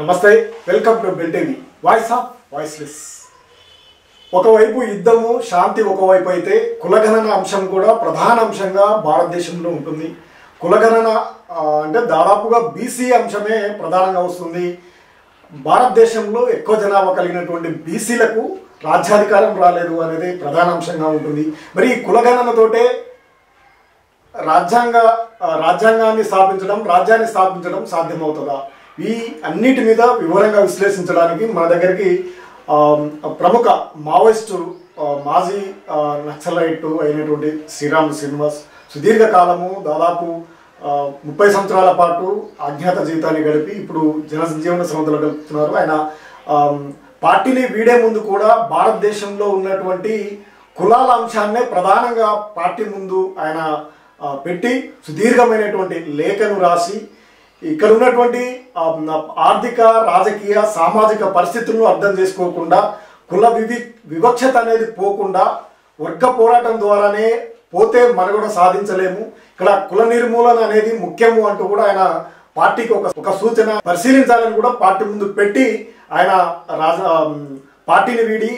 నమస్తే, welcome to bill TV voice of voiceless. ఒకవైపు యుద్ధము శాంతి ఒకవైపు అయితే కులగణన అంశం కూడా ప్రధాన అంశంగా భారతదేశంలో ఉంటుంది. కులగణన అంటే దాదాపుగా బీసీ అంశమే ప్రధానంగా వస్తుంది. భారతదేశంలో ఎక్కువ జనాభా కలిగినటువంటి బీసీలకు రాజ్యాధికారం రాలేదు అనేది ప్రధాన అంశంగా ఉంటుంది. మరి ఈ కులగణనతోటే రాజ్యాన్ని స్థాపించడం సాధ్యమవుతుందా? ఈ అన్నిటి మీద వివరంగా విశ్లేషించడానికి మన దగ్గరికి ప్రముఖ మావోయిస్టు మాజీ నక్సలైట్ అయినటువంటి శ్రీరామ్ శ్రీనివాస్ సుదీర్ఘకాలము దాదాపు 30 సంవత్సరాల పాటు అజ్ఞాత జీవితాన్ని గడిపి ఇప్పుడు జనజీవన శ్రమతలు గడుపుతున్నారు. ఆయన పార్టీని వీడే ముందు కూడా భారతదేశంలో ఉన్నటువంటి కులాల అంశాన్నే ప్రధానంగా పార్టీ ముందు ఆయన పెట్టి సుదీర్ఘమైనటువంటి లేఖను రాసి ఇక్కడ ఉన్నటువంటి ఆర్థిక రాజకీయ సామాజిక పరిస్థితులను అర్థం చేసుకోకుండా కుల వివక్షత అనేది పోకుండా వర్గ పోరాటం ద్వారానే పోతే మనుగడ సాధించలేము, ఇక్కడ కుల నిర్మూలన అనేది ముఖ్యము అంటూ కూడా ఆయన పార్టీకి ఒక సూచన పరిశీలించాలని కూడా పార్టీ ముందు పెట్టి ఆయన పార్టీని వీడి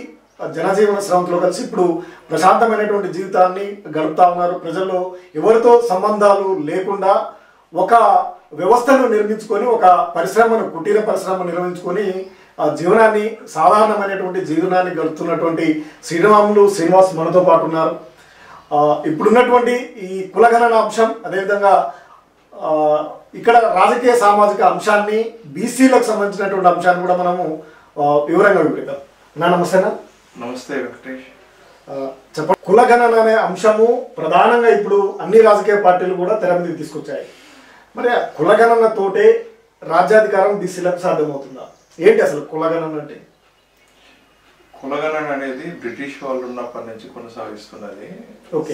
జనజీవన శ్రమంలో కలిసి ఇప్పుడు ప్రశాంతమైనటువంటి జీవితాన్ని గడుపుతా ఉన్నారు. ప్రజల్లో ఎవరితో సంబంధాలు లేకుండా ఒక వ్యవస్థను నిర్మించుకొని ఒక కుటీర పరిశ్రమ నిర్మించుకొని జీవనాన్ని సాధారణమైనటువంటి జీవనాన్ని గడుపుతున్నటువంటి శ్రీనివాస్ మనతో పాటు ఉన్నారు. ఇప్పుడున్నటువంటి ఈ కులగణన అంశం, అదేవిధంగా ఇక్కడ రాజకీయ సామాజిక అంశాన్ని బీసీలకు సంబంధించినటువంటి అంశాన్ని కూడా మనము వివరంగా వివరిద్దాం. నమస్తేనా? నమస్తే వెంకటేష్. చెప్పండి, కులగణన అనే అంశము ప్రధానంగా ఇప్పుడు అన్ని రాజకీయ పార్టీలు కూడా తెర మీద తీసుకొచ్చాయి. మరి కులగణనతోటే రాజ్యాధికారం బీసీలకు సాధ్యమవుతుందా? ఏంటి అసలు కులగణన అంటే? కులగణన అనేది బ్రిటిష్ వాళ్ళు ఉన్నప్పటి నుంచి కొనసాగిస్తున్నది.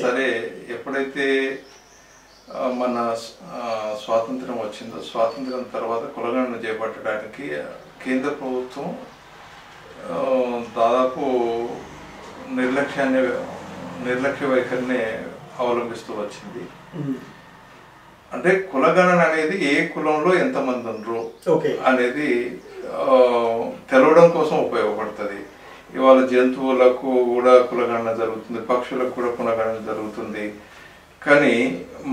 సరే, ఎప్పుడైతే మన స్వాతంత్రం వచ్చిందో స్వాతంత్రం తర్వాత కులగణన చేపట్టడానికి కేంద్ర ప్రభుత్వం దాదాపు నిర్లక్ష్య వైఖరిని అవలంబిస్తూ వచ్చింది. అంటే కులగణన అనేది ఏ కులంలో ఎంతమంది ఉండరు అనేది తెలవడం కోసం ఉపయోగపడుతుంది. ఇవాళ జంతువులకు కూడా కులగణన జరుగుతుంది, పక్షులకు కూడా కులగణన జరుగుతుంది. కానీ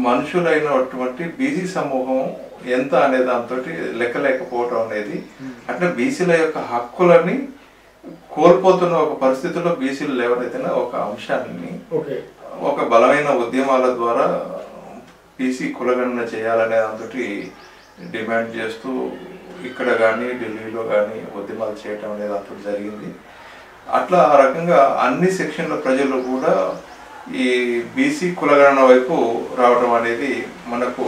మనుషులైనటువంటి బీసీ సమూహం ఎంత అనే దాంతో లెక్కలేకపోవడం అనేది, అంటే బీసీల యొక్క హక్కులని కోల్పోతున్న ఒక పరిస్థితుల్లో బీసీలు లేవనైతేనే ఒక అంశాన్ని ఒక బలమైన ఉద్యమాల ద్వారా బీసీ కులగణన చేయాలనే దాంతో డిమాండ్ చేస్తూ ఇక్కడ కానీ ఢిల్లీలో కానీ ఉద్యమాలు చేయటం అనేది దాంతో జరిగింది. అట్లా ఆ రకంగా అన్ని సెక్షన్ల ప్రజలు కూడా ఈ బీసీ కులగణన వైపు రావడం అనేది మనకు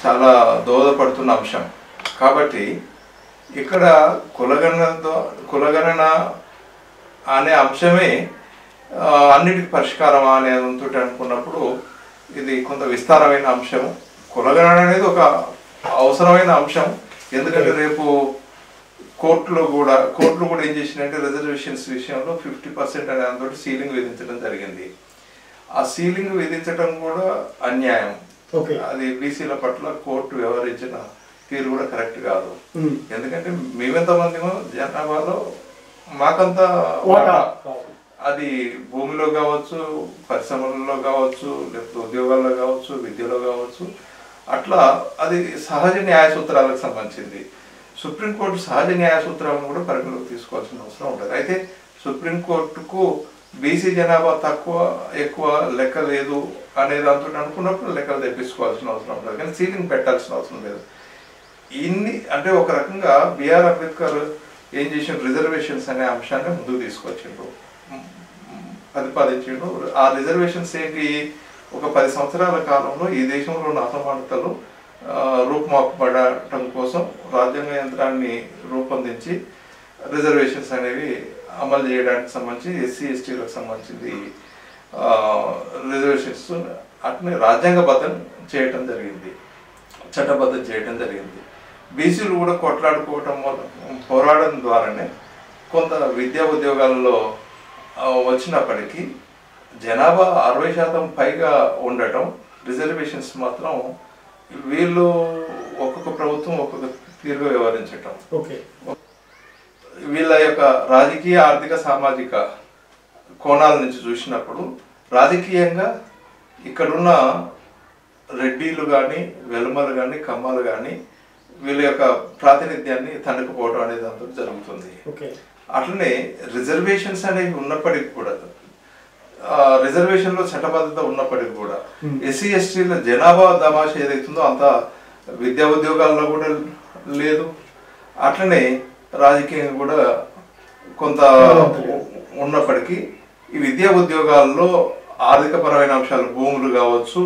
చాలా దోహదపడుతున్న అంశం. కాబట్టి ఇక్కడ కులగణన అనే అంశమే అన్నిటికీ పరిష్కారం అనేదంతో అనుకున్నప్పుడు ఇది కొంత విస్తారమైన అంశం. కులగణన అనేది ఒక అవసరమైన అంశం. ఎందుకంటే రేపు కోర్టులు కూడా ఏం చేసినాయంటే రిజర్వేషన్స్ విషయంలో 50% అనే దాంతో సీలింగ్ విధించడం జరిగింది. ఆ సీలింగ్ విధించడం కూడా అన్యాయం. అది బీసీల పట్ల కోర్టు వ్యవహరించిన తీరు కూడా కరెక్ట్ కాదు. ఎందుకంటే మేమెంతమంది జనాభాలో మాకంత అది భూమిలో కావచ్చు, పరిశ్రమలలో కావచ్చు, లేకపోతే ఉద్యోగాల్లో కావచ్చు, విద్యలో కావచ్చు, అట్లా అది సహజ న్యాయ సూత్రాలకు సంబంధించింది. సుప్రీంకోర్టు సహజ న్యాయ సూత్రాలను కూడా పరిగణలోకి తీసుకోవాల్సిన అవసరం ఉంటుంది. అయితే సుప్రీంకోర్టుకు బీసీ జనాభా ఎక్కువ లెక్క లేదు అనే దాంతో అనుకున్నప్పుడు లెక్కలు తెప్పించుకోవాల్సిన అవసరం ఉంటుంది, కానీ సీలింగ్ పెట్టాల్సిన అవసరం లేదు. ఇన్ని అంటే ఒక రకంగా బిఆర్ అంబేద్కర్ ఏం చేసిండు, రిజర్వేషన్స్ అనే అంశాన్ని ముందుకు తీసుకొచ్చిండు, ప్రతిపాదించిండు. ఆ రిజర్వేషన్స్ ఏంటి, ఒక 10 సంవత్సరాల కాలంలో ఈ దేశంలో ఉన్న అసమానతలు రూపుమాపబడటం కోసం రాజ్యాంగ యంత్రాన్ని రూపొందించి రిజర్వేషన్స్ అనేవి అమలు చేయడానికి సంబంధించి ఎస్సీ ఎస్టీలకు సంబంధించింది రిజర్వేషన్స్ అట్నే రాజ్యాంగబద్ధం చేయటం జరిగింది, చట్టబద్ధం చేయటం జరిగింది. బీసీలు కూడా పోరాడడం ద్వారానే కొంత విద్యా ఉద్యోగాల్లో వచ్చినప్పటికీ జనాభా 60% పైగా ఉండటం, రిజర్వేషన్స్ మాత్రం వీళ్ళు ఒక్కొక్క ప్రభుత్వం ఒక్కొక్క తీరుగా వ్యవహరించటం. ఓకే. వీళ్ళ యొక్క రాజకీయ ఆర్థిక సామాజిక కోణాల నుంచి చూసినప్పుడు రాజకీయంగా ఇక్కడున్న రెడ్డిలు కానీ వెలుమలు కానీ కమ్మలు కానీ వీళ్ళ యొక్క ప్రాతినిధ్యాన్ని తన్నుకుపోవడం అనేది అంతా జరుగుతుంది. అట్లనే రిజర్వేషన్స్ అనేవి ఉన్నప్పటికీ కూడా రిజర్వేషన్ లో చట్టబద్ధత ఉన్నప్పటికీ కూడా ఎస్సీ ఎస్టీల జనాభా దమాష ఏదైతుందో అంత విద్యా ఉద్యోగాల్లో కూడా లేదు. అట్లనే రాజకీయంగా కూడా కొంత ఉన్నప్పటికీ ఈ విద్యా ఉద్యోగాల్లో ఆర్థికపరమైన అంశాలు భూములు కావచ్చు,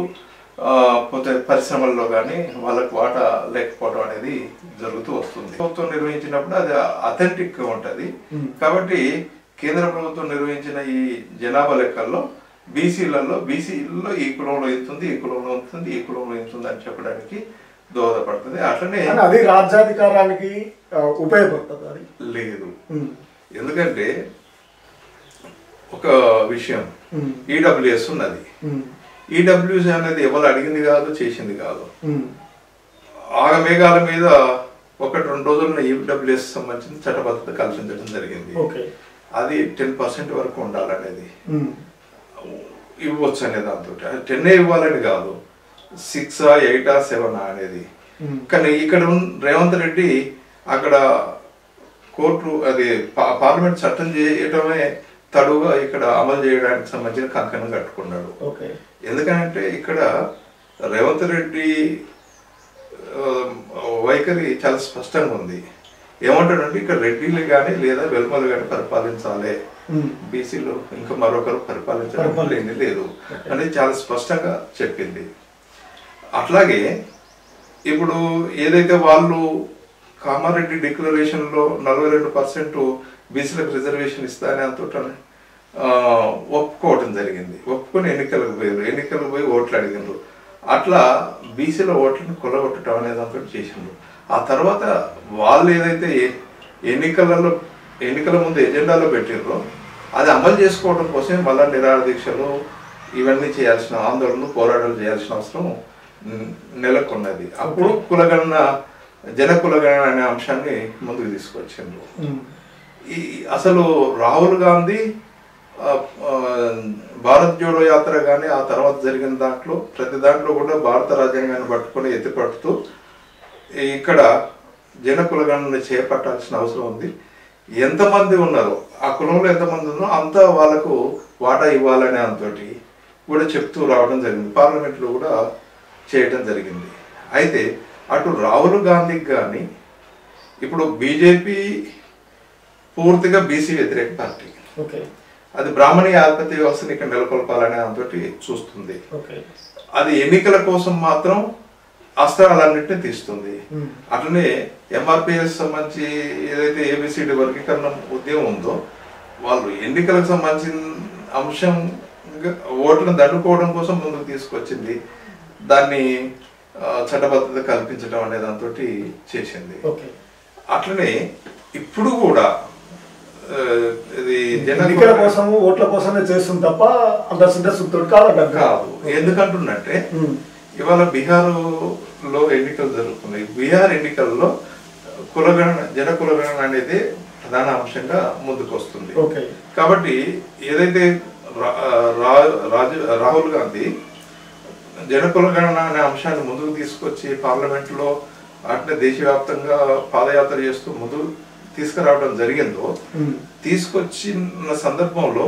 పోతే పరిశ్రమల్లో కానీ వాళ్ళకు వాటా లేకపోవడం అనేది జరుగుతూ వస్తుంది. ప్రభుత్వం నిర్వహించినప్పుడు అది అథెంటిక్ గా ఉంటుంది. కాబట్టి కేంద్ర ప్రభుత్వం నిర్వహించిన ఈ జనాభా లెక్కల్లో బీసీలలో ఈ కులంలో ఇంతుంది, ఈ కులంలో ఉంటుంది, ఈ కులంలో ఇంతుంది అని చెప్పడానికి దోహదపడుతుంది. అట్లనే అది రాజ్యాధికారానికి ఉపయోగపడుతుంది అది లేదు. ఎందుకంటే ఒక విషయం ఈడబ్ల్యూఎస్ ఉన్నది. ఈడబ్ల్యూఎస్ అనేది ఎవరు అడిగింది కాదు, చేసింది కాదు. ఆగమేఘాల మీద 1-2 రోజుల్లో ఈడబ్ల్యూఎస్ సంబంధించిన చట్టబద్ధత కల్పించడం జరిగింది. అది 10% వరకు ఉండాలనేది ఇవ్వచ్చు అనే దాంతో 10 ఇవ్వాలని కాదు, 6, 8, 7 అనేది. కానీ ఇక్కడ రేవంత్ రెడ్డి అక్కడ కోర్టు అది పార్లమెంట్ చట్టం చేయటమే తడుగా ఇక్కడ అమలు చేయడానికి సంబంధించిన కంకణం కట్టుకున్నాడు. ఎందుకంటే ఇక్కడ రేవంత్ రెడ్డి వైఖరి చాలా స్పష్టంగా ఉంది. ఏమంటాడంటే ఇక్కడ రెడ్డిలు కానీ లేదా వెల్మలు కానీ పరిపాలించాలి, బీసీలు ఇంకా మరొకరు పరిపాలించడం లేదు అనేది చాలా స్పష్టంగా చెప్పింది. అట్లాగే ఇప్పుడు ఏదైతే వాళ్ళు కామారెడ్డి డిక్లరేషన్ లో 42% బీసీలకు రిజర్వేషన్ ఇస్తానే అంత ఒప్పుకోవటం జరిగింది. ఒప్పుకొని ఎన్నికలకు పోయి ఓట్లు అడిగినారు. అట్లా బీసీల ఓట్లను కొల్లగొట్టడం అనేది అంతా చేసిండ్రు. ఆ తర్వాత వాళ్ళు ఏదైతే ఎన్నికల ముందు ఎజెండాలో పెట్టిండ్రో అది అమలు చేసుకోవడం కోసమే మళ్ళా నిరాహార దీక్షలు ఇవన్నీ చేయాల్సిన ఆందోళనలు పోరాటాలు చేయాల్సిన అవసరం నెలకొన్నది. అప్పుడు జనకులగణన అనే అంశాన్ని ముందుకు తీసుకొచ్చిండ్రు. అసలు రాహుల్ గాంధీ భారత్ జోడో యాత్ర కానీ ఆ తర్వాత జరిగిన దాంట్లో ప్రతి దాంట్లో కూడా భారత రాజ్యాంగాన్ని పట్టుకొని ఎత్తిపడుతూ ఇక్కడ జనకులగణన చేపట్టాల్సిన అవసరం ఉంది. ఎంతమంది ఉన్నారో ఆ కులంలో ఎంతమంది ఉన్నారో అంతా వాళ్ళకు వాటా ఇవ్వాలనే అంతటి కూడా చెప్తూ రావడం జరిగింది. పార్లమెంట్లో కూడా చేయడం జరిగింది. అయితే అటు రాహుల్ గాంధీకి కానీ ఇప్పుడు బీజేపీ పూర్తిగా బీసీ వ్యతిరేక పార్టీ, అది బ్రాహ్మణీయ ఆధిపత్య వ్యవస్థను ఇక్కడ నెలకొల్పాలనే అంతటి చూస్తుంది. అది ఎన్నికల కోసం మాత్రం అస్త్రాలన్నింటినీ తీస్తుంది. అట్లనే ఎంఆర్పిఎస్ సంబంధించి ఏదైతే ఏబిసిడి వర్గీకరణ ఉద్యమం ఉందో వాళ్ళు ఎన్నికలకు సంబంధించిన అంశం ఓట్లను దండుకోవడం కోసం ముందుకు తీసుకొచ్చింది. దాన్ని చట్టబద్ధత కల్పించడం అనే దాంతో చేసింది. అట్లనే ఇప్పుడు కూడా ఇది ఎన్నికల కోసం ఓట్ల కోసమే చేస్తుంది తప్ప అంతర్శుద్ధుడు కాదు. ఎందుకంటున్నట్టే ఇవాళ బీహార్లో ఎన్నికలు జరుగుతున్నాయి. బీహార్ ఎన్నికల్లో జనకులగణన అనేది ప్రధాన అంశంగా ముందుకు వస్తుంది. కాబట్టి ఏదైతే రాహుల్ గాంధీ జనకులగణన అనే అంశాన్ని ముందుకు తీసుకొచ్చి పార్లమెంట్లో అట్లే దేశవ్యాప్తంగా పాదయాత్ర చేస్తూ ముందుకు తీసుకురావడం జరిగిందో, తీసుకొచ్చిన సందర్భంలో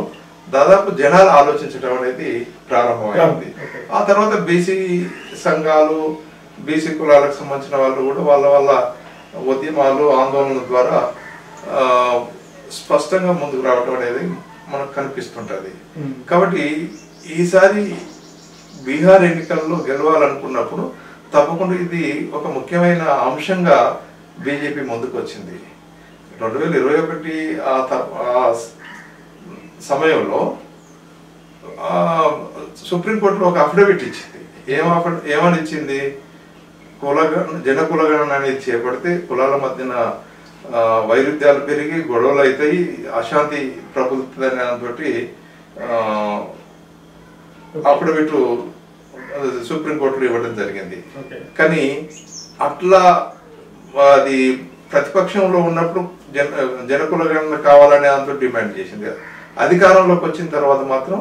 దాదాపు జనాలు ఆలోచించడం అనేది ప్రారంభమైంది. ఆ తర్వాత బీసీ సంఘాలు, బీసీ కులాలకు సంబంధించిన వాళ్ళు కూడా వాళ్ళ ఉద్యమాలు ఆందోళనల ద్వారా స్పష్టంగా ముందుకు రావడం అనేది మనకు కనిపిస్తుంటది. కాబట్టి ఈసారి బీహార్ ఎన్నికల్లో గెలవాలనుకున్నప్పుడు తప్పకుండా ఇది ఒక ముఖ్యమైన అంశంగా బీజేపీ ముందుకు వచ్చింది. 2021 ఆ సమయంలో సుప్రీంకోర్టులో ఒక అఫిడవిట్ ఇచ్చింది. ఏమని ఇచ్చింది? జనకులగణన అనేది చేపడితే కులాల మధ్యన వైరుధ్యాలు పెరిగి గొడవలు అవుతాయి, అశాంతి ప్రబులుతుంది దానితోటి అఫిడవిట్ సుప్రీంకోర్టులో ఇవ్వడం జరిగింది. కానీ అట్లా అది ప్రతిపక్షంలో ఉన్నప్పుడు జనకులగణన కావాలనే దాంతో డిమాండ్ చేసింది. అధికారంలోకి వచ్చిన తర్వాత మాత్రం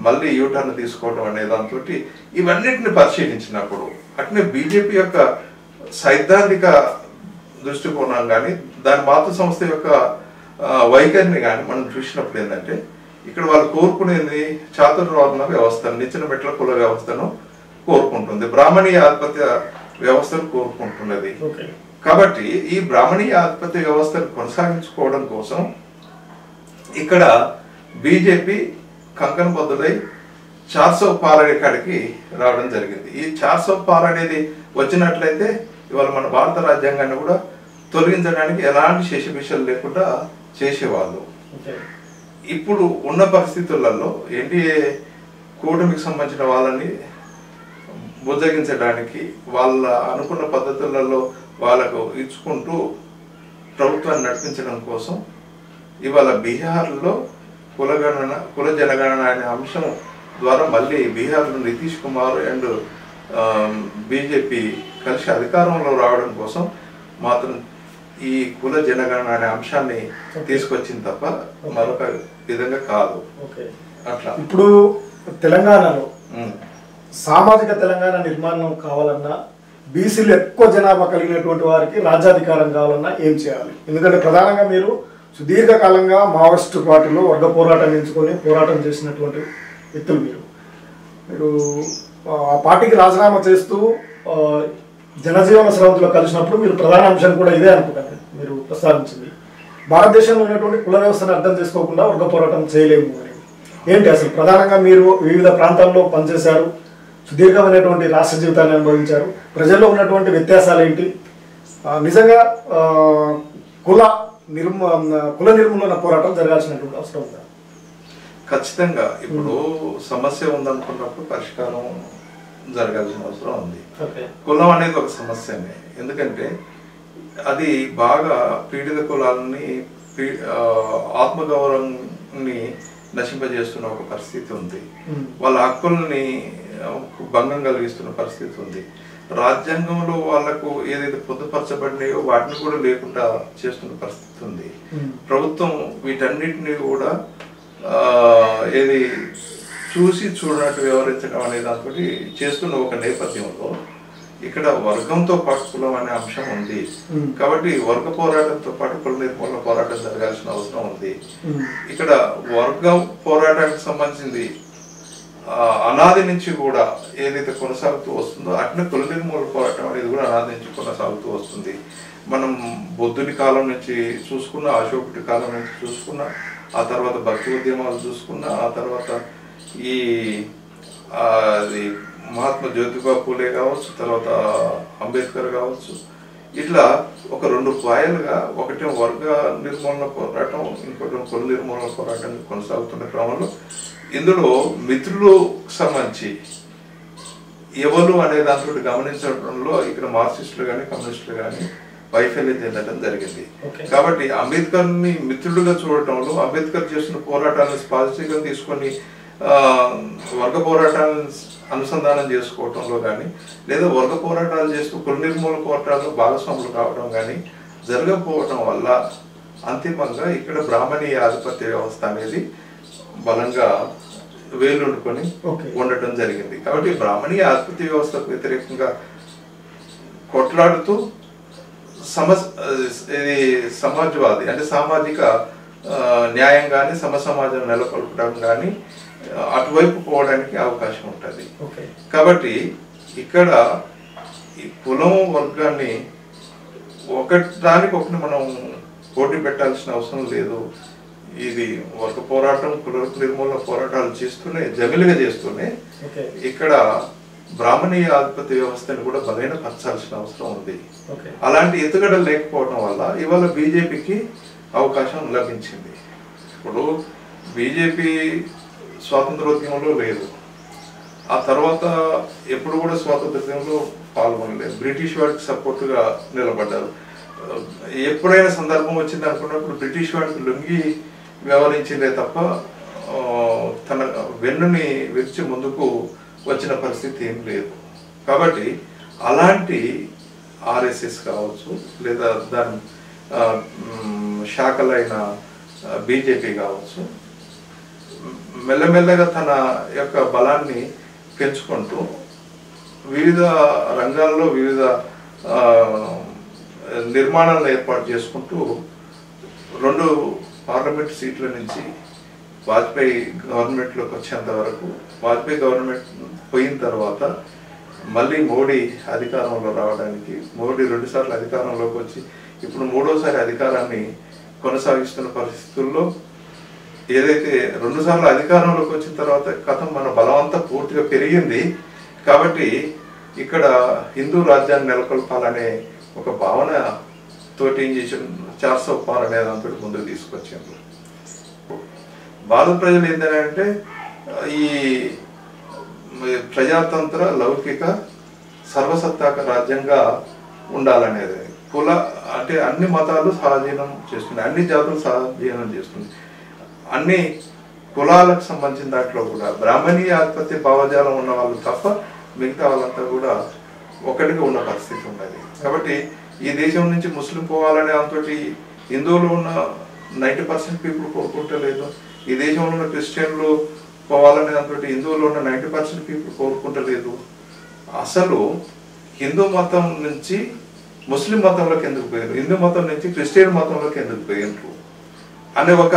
మళ్ళీ యూటర్న్ తీసుకోవడం అనే దాంతో ఇవన్నిటిని పరిశీలించినప్పుడు అట్నే బీజేపీ యొక్క సైద్ధాంతిక దృష్టికోణం కానీ దాని మాతృ సంస్థ యొక్క వైఖరిని కానీ మనం చూసినప్పుడు ఏంటంటే ఇక్కడ వాళ్ళు కోరుకునేది చాతుర్వర్ణ వ్యవస్థను, నిచ్చెన మెట్ల కుల వ్యవస్థను కోరుకుంటుంది, బ్రాహ్మణీయ ఆధిపత్య వ్యవస్థను కోరుకుంటున్నది. కాబట్టి ఈ బ్రాహ్మణీయ ఆధిపత్య వ్యవస్థను కొనసాగించుకోవడం కోసం ఇక్కడ బీజేపీ కంకణబద్ధులై 400 పార్ అనే కాడికి రావడం జరిగింది. ఈ 400 పార్ అనేది వచ్చినట్లయితే ఇవాళ మన భారత రాజ్యాంగాన్ని కూడా తొలగించడానికి ఎలాంటి శేషభిషలు లేకుండా చేసేవాళ్ళు. ఇప్పుడు ఉన్న పరిస్థితులలో ఎన్డీఏ కూటమికి సంబంధించిన వాళ్ళని బుజ్జగించడానికి వాళ్ళ అనుకున్న పద్ధతులలో వాళ్ళకు ఇచ్చుకుంటూ ప్రభుత్వాన్ని నడిపించడం కోసం ఇవాళ బీహార్లో కుల జనగణన అనే అంశం ద్వారా మళ్ళీ బీహార్లో నితీష్ కుమార్ అండ్ బీజేపీ కలిసి అధికారంలో రావడం కోసం మాత్రం ఈ కుల జనగణన అనే అంశాన్ని తీసుకొచ్చింది తప్ప మరొక విధంగా కాదు. అట్లా ఇప్పుడు తెలంగాణలో సామాజిక తెలంగాణ నిర్మాణం కావాలన్నా, బీసీలు ఎక్కువ జనాభా కలిగినటువంటి వారికి రాజ్యాధికారం కావాలన్నా ఏం చేయాలి? ఎందుకంటే ప్రధానంగా మీరు సుదీర్ఘకాలంగా మావోయిస్టు పార్టీలో వర్గ పోరాటం ఎంచుకొని పోరాటం చేసినటువంటి వ్యక్తులు. మీరు ఆ పార్టీకి రాజీనామా చేస్తూ జనజీవన స్రవంతిలో కలిసినప్పుడు మీరు ప్రధాన అంశం కూడా ఇదే అనుకుంటారు, మీరు ప్రస్తావించింది భారతదేశంలో ఉన్నటువంటి కుల వ్యవస్థను అర్థం చేసుకోకుండా వర్గ పోరాటం చేయలేము అని. ఏంటి అసలు ప్రధానంగా మీరు వివిధ ప్రాంతాల్లో పనిచేశారు, సుదీర్ఘమైనటువంటి రాష్ట్ర జీవితాన్ని అనుభవించారు, ప్రజల్లో ఉన్నటువంటి వ్యత్యాసాలు ఏంటి, నిజంగా కుల నిర్మూలన పోరాటం జరగాల్సినటువంటి అవసరం ఉందా? ఖచ్చితంగా ఇప్పుడు సమస్య ఉందనుకున్నప్పుడు పరిష్కారం జరగాల్సిన అవసరం ఉంది. కులం అనేది ఒక సమస్యనే, ఎందుకంటే అది బాగా పీడిత కులాలని ఆత్మగౌరవాన్ని నశింపజేస్తున్న ఒక పరిస్థితి ఉంది, వాళ్ళ హక్కుల్ని భంగం కలిగిస్తున్న పరిస్థితి ఉంది. రాజ్యాంగంలో వాళ్లకు ఏదైతే పొందుపరచబడినాయో వాటిని కూడా లేకుండా చేస్తున్న పరిస్థితి ఉంది. ప్రభుత్వం వీటన్నిటిని కూడా ఏది చూసి చూడనట్టు వ్యవహరించడం అనే దాంతో చేస్తున్న ఒక నేపథ్యంలో ఇక్కడ వర్గంతో పాటు కులం అనే అంశం ఉంది. కాబట్టి వర్గ పోరాటంతో పాటు కుల నిర్మూలన పోరాటం జరగాల్సిన అవసరం ఉంది. ఇక్కడ వర్గ పోరాటానికి సంబంధించింది అనాది నుంచి కూడా ఏదైతే కొనసాగుతూ వస్తుందో అట్నే కుల నిర్మూలన పోరాటం అనేది కూడా అనాది నుంచి కొనసాగుతూ వస్తుంది. మనం బుద్ధుని కాలం నుంచి చూసుకున్న, అశోకుడి కాలం నుంచి చూసుకున్న, ఆ తర్వాత భక్తి ఉద్యమాలు చూసుకున్న, ఆ తర్వాత ఈ మహాత్మా జ్యోతిబా పూలే కావచ్చు, తర్వాత అంబేద్కర్ కావచ్చు, ఇట్లా ఒక రెండు పాయలుగా ఒకటి వర్గ నిర్మూలన పోరాటం, ఇంకోటి కుల నిర్మూలన పోరాటం కొనసాగుతున్న క్రమంలో ఇందులో మిత్రులకు సంబంధించి ఎవరు అనే దాంతో గమనించడంలో ఇక్కడ మార్క్సిస్టులు కానీ కమ్యూనిస్టులు కానీ వైఫల్యం చెందడం జరిగింది. కాబట్టి అంబేద్కర్ ని మిత్రుడుగా చూడటంలో అంబేద్కర్ చేసిన పోరాటాలను పాజిటివ్గా తీసుకొని వర్గ పోరాటాలను అనుసంధానం చేసుకోవటంలో కానీ లేదా వర్గ పోరాటాలు చేస్తూ కుల నిర్మూలన పోరాటాల్లో భాగస్వాములు కావడం కానీ జరగకపోవడం వల్ల అంతిమంగా ఇక్కడ బ్రాహ్మణీయ ఆధిపత్య వ్యవస్థ అనేది బలంగా వేలుండుకొని ఉండటం జరిగింది. కాబట్టి బ్రాహ్మణీయ ఆధిపత్య వ్యవస్థకు వ్యతిరేకంగా కొట్లాడుతూ సమాజవాది అంటే సామాజిక న్యాయం కానీ సమసమాజం నెలకొల్పడం కానీ అటువైపు పోవడానికి అవకాశం ఉంటుంది. కాబట్టి ఇక్కడ ఈ కులం వర్గాన్ని ఒకటి మనం పోటీ పెట్టాల్సిన అవసరం లేదు. ఇది వర్గ పోరాటం కుల నిర్మూలన పోరాటాలు చేస్తూనే జమిలిగా చేస్తూనే ఇక్కడ బ్రాహ్మణీయ ఆధిపత్య వ్యవస్థను కూడా బలహీనపరచాల్సిన అవసరం ఉంది. అలాంటి ఎత్తుగడలు లేకపోవడం వల్ల ఇవాళ బీజేపీకి అవకాశం లభించింది. ఇప్పుడు బీజేపీ స్వాతంత్రోద్యమంలో లేదు, ఆ తర్వాత ఎప్పుడు కూడా స్వాతంత్రోద్యమంలో పాల్గొనలేదు, బ్రిటిష్ వాడికి సపోర్టుగా నిలబడ్డారు. ఎప్పుడైనా సందర్భం వచ్చింది అనుకున్నప్పుడు బ్రిటిష్ వాడికి లొంగి వ్యవహరించిందే తప్ప తన వెన్నుని విరిచి ముందుకు వచ్చిన పరిస్థితి ఏం లేదు. కాబట్టి అలాంటి ఆర్ఎస్ఎస్ కావచ్చు, లేదా దాని శాఖలైన బీజేపీ కావచ్చు, మెల్లమెల్లగా తన యొక్క బలాన్ని పెంచుకుంటూ వివిధ రంగాల్లో వివిధ నిర్మాణాలను ఏర్పాటు చేసుకుంటూ 2 పార్లమెంట్ సీట్ల నుంచి వాజ్పేయి గవర్నమెంట్లోకి వచ్చేంత వరకు, వాజ్పేయి గవర్నమెంట్ పోయిన తర్వాత మళ్ళీ మోడీ అధికారంలో రావడానికి, మోడీ 2 సార్లు అధికారంలోకి వచ్చి ఇప్పుడు 3వ సారి అధికారాన్ని కొనసాగిస్తున్న పరిస్థితుల్లో ఏదైతే 2 సార్లు అధికారంలోకి వచ్చిన తర్వాత కథం మన బలవంతా పూర్తిగా పెరిగింది కాబట్టి ఇక్కడ హిందూ రాజ్యాన్ని నెలకొల్పాలనే ఒక భావన తోటి ఏం చేసిన 400 పార్ అనే దాంతో ముందుకు తీసుకొచ్చారు. భారత ప్రజలు ఏంటంటే ఈ ప్రజాతంత్ర లౌకిక సర్వసత్తాక రాజ్యంగా ఉండాలనేది, కుల అంటే అన్ని మతాలు సహజీవనం చేస్తుంది, అన్ని జాతులు సహజీవనం చేస్తుంది, అన్ని కులాలకు సంబంధించిన దాంట్లో కూడా బ్రాహ్మణీయ ఆధిపత్య భావజాలం ఉన్న వాళ్ళు తప్ప మిగతా వాళ్ళంతా కూడా ఒకటిగా ఉన్న పరిస్థితి ఉన్నది. కాబట్టి ఈ దేశం నుంచి ముస్లిం పోవాలనే దాంతో హిందువులు ఉన్న 90% పీపుల్ కోరుకుంటలేదు, ఈ దేశంలో ఉన్న క్రిస్టియన్లు పోవాలనే దాంతో హిందువులు ఉన్న 90% పీపుల్ కోరుకుంటలేదు. అసలు హిందూ మతం నుంచి ముస్లిం మతంలోకి ఎందుకు పోయారు, హిందూ మతం నుంచి క్రిస్టియన్ మతంలోకి ఎందుకు పోయినారు అనే ఒక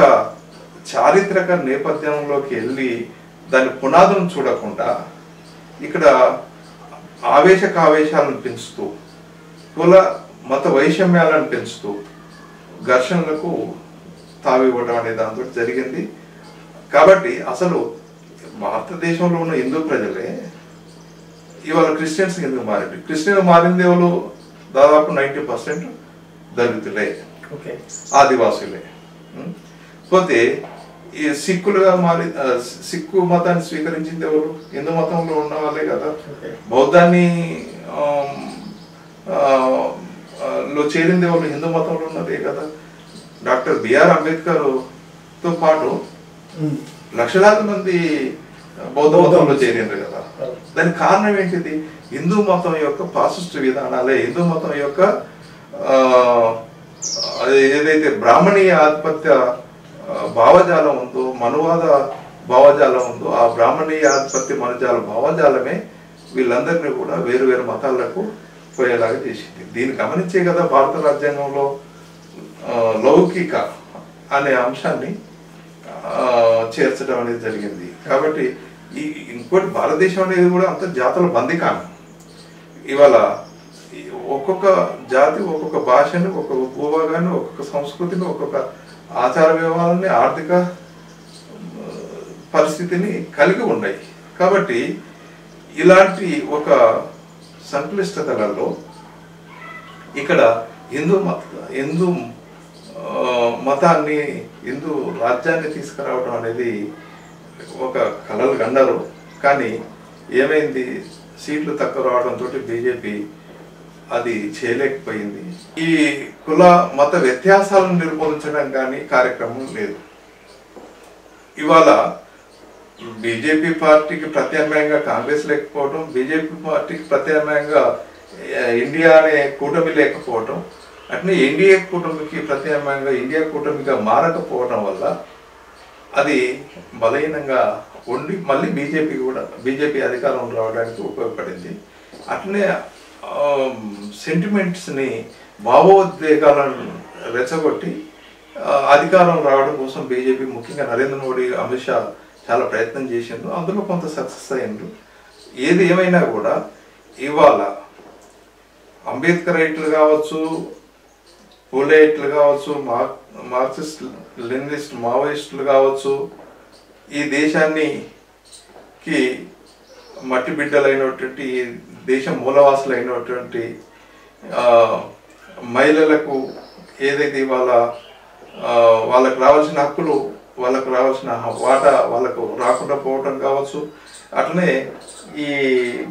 చారిత్రక నేపథ్యంలోకి వెళ్ళి దాని పునాదును చూడకుండా ఇక్కడ ఆవేశాలను పెంచుతూ, కుల మత వైషమ్యాలను పెంచుతూ ఘర్షణలకు తావివ్వడం అనే దాంతో జరిగింది. కాబట్టి అసలు భారతదేశంలో ఉన్న హిందూ ప్రజలే ఇవాళ క్రిస్టియన్స్ ఎందుకు మారింది, క్రిస్టియన్ మారింది ఎవరు, దాదాపు 90% దళితులే, ఆదివాసులే. పోతే ఈ సిక్కులుగా మారి సిక్కు మతాన్ని స్వీకరించింది ఎవరు, హిందూ మతంలో ఉన్న వాళ్ళే కదా. బౌద్ధాన్ని లో చేరింది ఎవరు, హిందూ మతంలో ఉన్నదే కదా. డాక్టర్ బిఆర్ అంబేద్కర్తో పాటు లక్షలాది మంది బౌద్ధ మతంలో చేరిండ్రు కదా. దానికి కారణం ఏంటిది, హిందూ మతం యొక్క ఫాసిస్ట్ విధానాలే, హిందూ మతం యొక్క ఏదైతే బ్రాహ్మణీయ ఆధిపత్య భావజాలం ఉందో, మనువాద భావజాలం ఉందో, ఆ బ్రాహ్మణీయ ఆధిపత్య మనజాల భావజాలమే వీళ్ళందరినీ కూడా వేరు వేరు మతాలకు పోయేలాగా చేసింది. దీన్ని గమనించే కదా భారత రాజ్యాంగంలో లౌకిక అనే అంశాన్ని చేర్చడం అనేది జరిగింది. కాబట్టి ఇంకోటి భారతదేశం అనేది కూడా అంత జాతుల బందికాను. ఇవాళ ఒక్కొక్క జాతి ఒక్కొక్క భాషని, ఒక్కొక్క భూభాగాన్ని, ఒక్కొక్క సంస్కృతిని, ఒక్కొక్క ఆచార వ్యవహారాన్ని, ఆర్థిక పరిస్థితిని కలిగి ఉన్నాయి. కాబట్టి ఇలాంటి ఒక సంక్లిష్టతలలో ఇక్కడ హిందూ మతాన్ని, హిందూ రాజ్యాన్ని తీసుకురావడం అనేది ఒక కలలు గండరు. కానీ ఏమైంది, సీట్లు తక్కువ రావడంతో బీజేపీ అది చేయలేకపోయింది. ఈ కుల మత వ్యత్యాసాలను నిర్మూలించడం కానీ కార్యక్రమం లేదు. ఇవాళ బీజేపీ పార్టీకి ప్రత్యామ్నాయంగా కాంగ్రెస్ లేకపోవడం, బీజేపీ పార్టీకి ప్రత్యామ్నాయంగా ఇండియా అనే కూటమి లేకపోవడం, అట్నే ఎన్డీఏ కూటమికి ప్రత్యామ్నాయంగా ఇండియా కూటమిగా మారకపోవడం వల్ల అది బలహీనంగా ఉండి మళ్ళీ బీజేపీ అధికారం రావడానికి ఉపయోగపడింది. అట్లనే సెంటిమెంట్స్ని, భావోద్వేగాలను రెచ్చగొట్టి అధికారం రావడం కోసం బీజేపీ, ముఖ్యంగా నరేంద్ర మోడీ, అమిత్ షా చాలా ప్రయత్నం చేసిండ్రు. అందులో కొంత సక్సెస్ అయ్యిండ్రు. ఏది ఏమైనా కూడా ఇవాళ అంబేద్కరైట్లు కావచ్చు, పూలేయిట్లు కావచ్చు, మార్క్సిస్ట్ లెనినిస్ట్ మావోయిస్టులు కావచ్చు, ఈ దేశానికి మట్టి బిడ్డలైనటువంటి, దేశ మూలవాసులైనటువంటి మహిళలకు ఏదైతే ఇవాళ వాళ్ళకు రావాల్సిన హక్కులు, వాళ్ళకు రావాల్సిన వాటా వాళ్ళకు రాకుండా పోవటం కావచ్చు, అట్లనే ఈ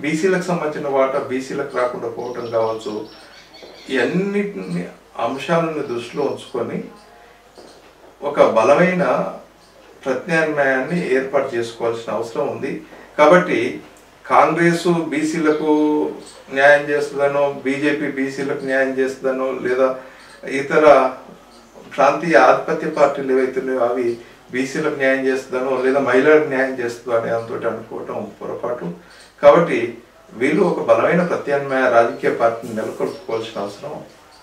బీసీలకు సంబంధించిన వాటా బీసీలకు రాకుండా పోవటం కావచ్చు, ఈ అన్నిటిని అంశాలను దృష్టిలో ఉంచుకొని ఒక బలమైన ప్రత్యామ్నాయాన్ని ఏర్పాటు చేసుకోవాల్సిన అవసరం ఉంది. కాబట్టి కాంగ్రెస్ బీసీలకు న్యాయం చేస్తుందనో, బీజేపీ బీసీలకు న్యాయం చేస్తుందనో, లేదా ఇతర ప్రాంతీయ ఆధిపత్య పార్టీలు ఏవైతున్నాయో అవి బీసీలకు న్యాయం చేస్తుందనో, లేదా మహిళలకు న్యాయం చేస్తుందో అనే దాంతో అనుకోవటం పొరపాటు. కాబట్టి వీళ్ళు ఒక బలమైన ప్రత్యామ్నాయ రాజకీయ పార్టీని నెలకొల్పుకోవాల్సిన అవసరం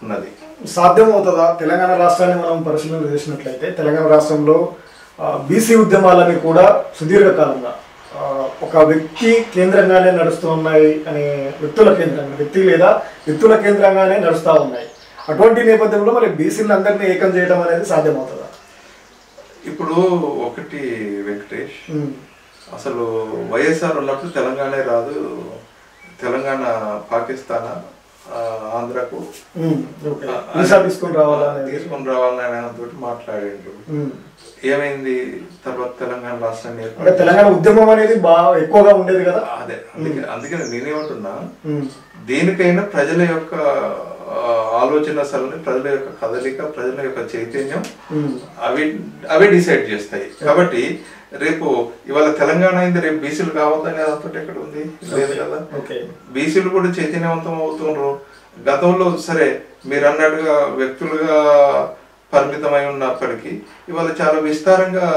ఉన్నది. సాధ్యమవుతుందా? తెలంగాణ రాష్ట్రాన్ని మనం పరిశీలన చేసినట్లయితే తెలంగాణ రాష్ట్రంలో బీసీ ఉద్యమాలని కూడా సుదీర్ఘకాలంగా ఒక వ్యక్తి కేంద్రంగానే నడుస్తూ ఉన్నాయి అనే వ్యక్తి లేదా వ్యక్తుల కేంద్రంగానే నడుస్తూ ఉన్నాయి. అటువంటి నేపథ్యంలో మరి బీసీలందరినీ ఏకం చేయడం అనేది సాధ్యమవుతుందా? ఇప్పుడు ఒకటి వెంకటేష్, అసలు వైఎస్ఆర్ ఉన్నప్పుడు తెలంగాణ రాదు, తెలంగాణ పాకిస్తాన్ ఆంధ్రకు తీసుకొని రావాలని తోటి మాట్లాడిండు. ఏమైంది తర్వాత తెలంగాణ రాష్ట్రాన్ని? తెలంగాణ ఉద్యమం అనేది బాగా ఎక్కువగా ఉండేది కదా. అదే అందుకని నేనేమంటున్నా, దేనికైనా ప్రజల యొక్క ఆలోచన సరళి, ప్రజల యొక్క కదలిక, ప్రజల యొక్క చైతన్యం అవే డిసైడ్ చేస్తాయి. కాబట్టి రేపు ఇవాళ తెలంగాణ అయింది, రేపు బీసీలు కావద్దని అదంతా ఎక్కడ ఉంది? లేదు కదా. బీసీలు కూడా చైతన్యవంతం అవుతున్నారు. గతంలో సరే మీరు అన్నట్టుగా వ్యక్తులుగా పరిమితమై ఉన్నప్పటికీ ఇవాళ చాలా విస్తారంగా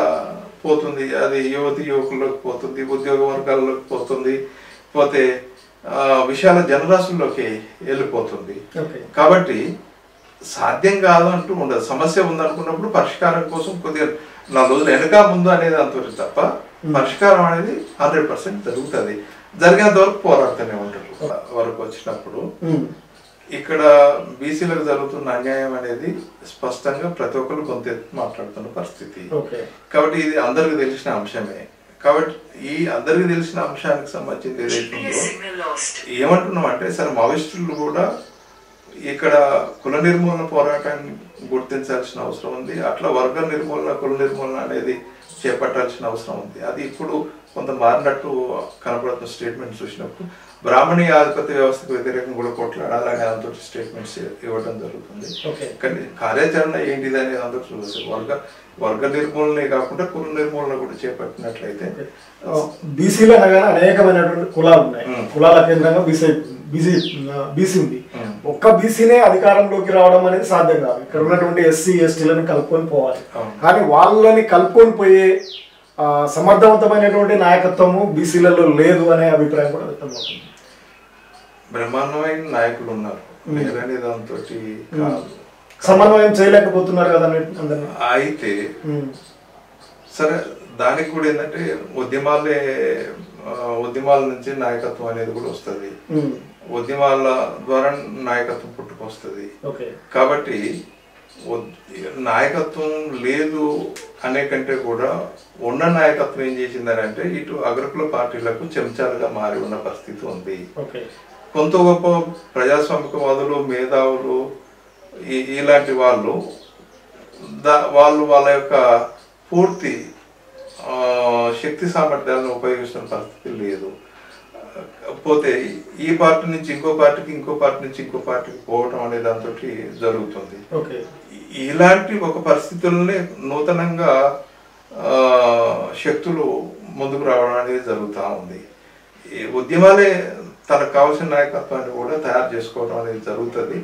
పోతుంది. అది యువకుల్లోకి పోతుంది, ఉద్యోగ వర్గాల్లోకి పోతుంది, పోతే విశాల జనరాశుల్లోకి వెళ్ళిపోతుంది. కాబట్టి సాధ్యం కాదు అంటూ ఉండదు. సమస్య ఉందనుకున్నప్పుడు పరిష్కారం కోసం కొద్దిగా 4 రోజులు వెనక ముందు అనేది అంత తప్ప పరిష్కారం అనేది 100% జరుగుతుంది. జరిగేంత వరకు పోరాడుతూనే ఉంటారు. వరకు వచ్చినప్పుడు ఇక్కడ బీసీలకు జరుగుతున్న అన్యాయం అనేది స్పష్టంగా ప్రతి ఒక్కరు కొంత మాట్లాడుతున్న పరిస్థితి. కాబట్టి ఇది అందరికి తెలిసిన అంశమే. కాబట్టి ఈ అందరికి తెలిసిన అంశానికి సంబంధించింది ఏదైతుందో ఏమంటున్నాం అంటే, సరే మావోయిస్టులు కూడా ఇక్కడ కుల నిర్మూలన పోరాటాన్ని గుర్తించాల్సిన అవసరం ఉంది. అట్లా వర్గ నిర్మూలన, కుల నిర్మూలన అనేది చేపట్టాల్సిన అవసరం ఉంది. అది ఇప్పుడు కొంత మారినట్టు కనపడుతున్న స్టేట్మెంట్స్ చూసినప్పుడు బ్రాహ్మణీయ ఆధిపత్య వ్యవస్థకు వ్యతిరేకంగా కూడా కొట్లాడాలనే దాంతో స్టేట్మెంట్స్ ఇవ్వడం జరుగుతుంది. కానీ కార్యాచరణ ఏంటిది అనేది అందరూ చూడాలి. వర్గ నిర్మూలనే కాకుండా కుల నిర్మూలన కూడా చేపట్టినట్లయితే, బీసీలో అనగానే అనేకమైనటువంటి కులాలు ఉన్నాయి. కులాల కేంద్రంగా బీసీ ఉంది. ఒక్క బీసీనే అధికారంలోకి రావడం అనేది సాధ్యం కాదు. ఇక్కడ ఉన్నటువంటి ఎస్సీ ఎస్టీలను కలుపుకొని పోవాలి. కానీ వాళ్ళని కలుపుకొని పోయే సమర్థవంతమైనటువంటి నాయకత్వము బీసీలలో లేదు అనే అభిప్రాయం కూడా వ్యక్తమవుతుంది. బ్రహ్మాండమైన నాయకులు ఉన్నారు, లేదనే దాంతో సమన్వయం చేయలేకపోతున్నారు కదా అందరినీ. అయితే సరే, దానికి కూడా ఏంటంటే ఉద్యమాల నుంచి నాయకత్వం అనేది కూడా వస్తుంది. ఉద్యమాల ద్వారా నాయకత్వం పుట్టుకొస్తుంది. కాబట్టి నాయకత్వం లేదు అనే కంటే కూడా ఉన్న నాయకత్వం ఏం చేసిందని అంటే, ఇటు అగ్రకుల పార్టీలకు చెంచాలుగా మారి ఉన్న పరిస్థితి ఉంది. కొంత గొప్ప ప్రజాస్వామికవాదులు, మేధావులు, ఇలాంటి వాళ్ళు వాళ్ళ యొక్క పూర్తి శక్తి సామర్థ్యాలను ఉపయోగిస్తున్న పరిస్థితి లేదు. పోతే ఈ పార్టీ నుంచి ఇంకో పార్టీకి, ఇంకో పార్టీ నుంచి ఇంకో పార్టీకి పోవటం అనే దాంతో జరుగుతుంది. ఇలాంటి ఒక పరిస్థితుల్ని నూతనంగా శక్తులు ముందుకు రావడం అనేది జరుగుతూ ఉంది. ఈ ఉద్యమాలే తనకు కావాల్సిన నాయకత్వాన్ని కూడా తయారు చేసుకోవడం అనేది జరుగుతుంది.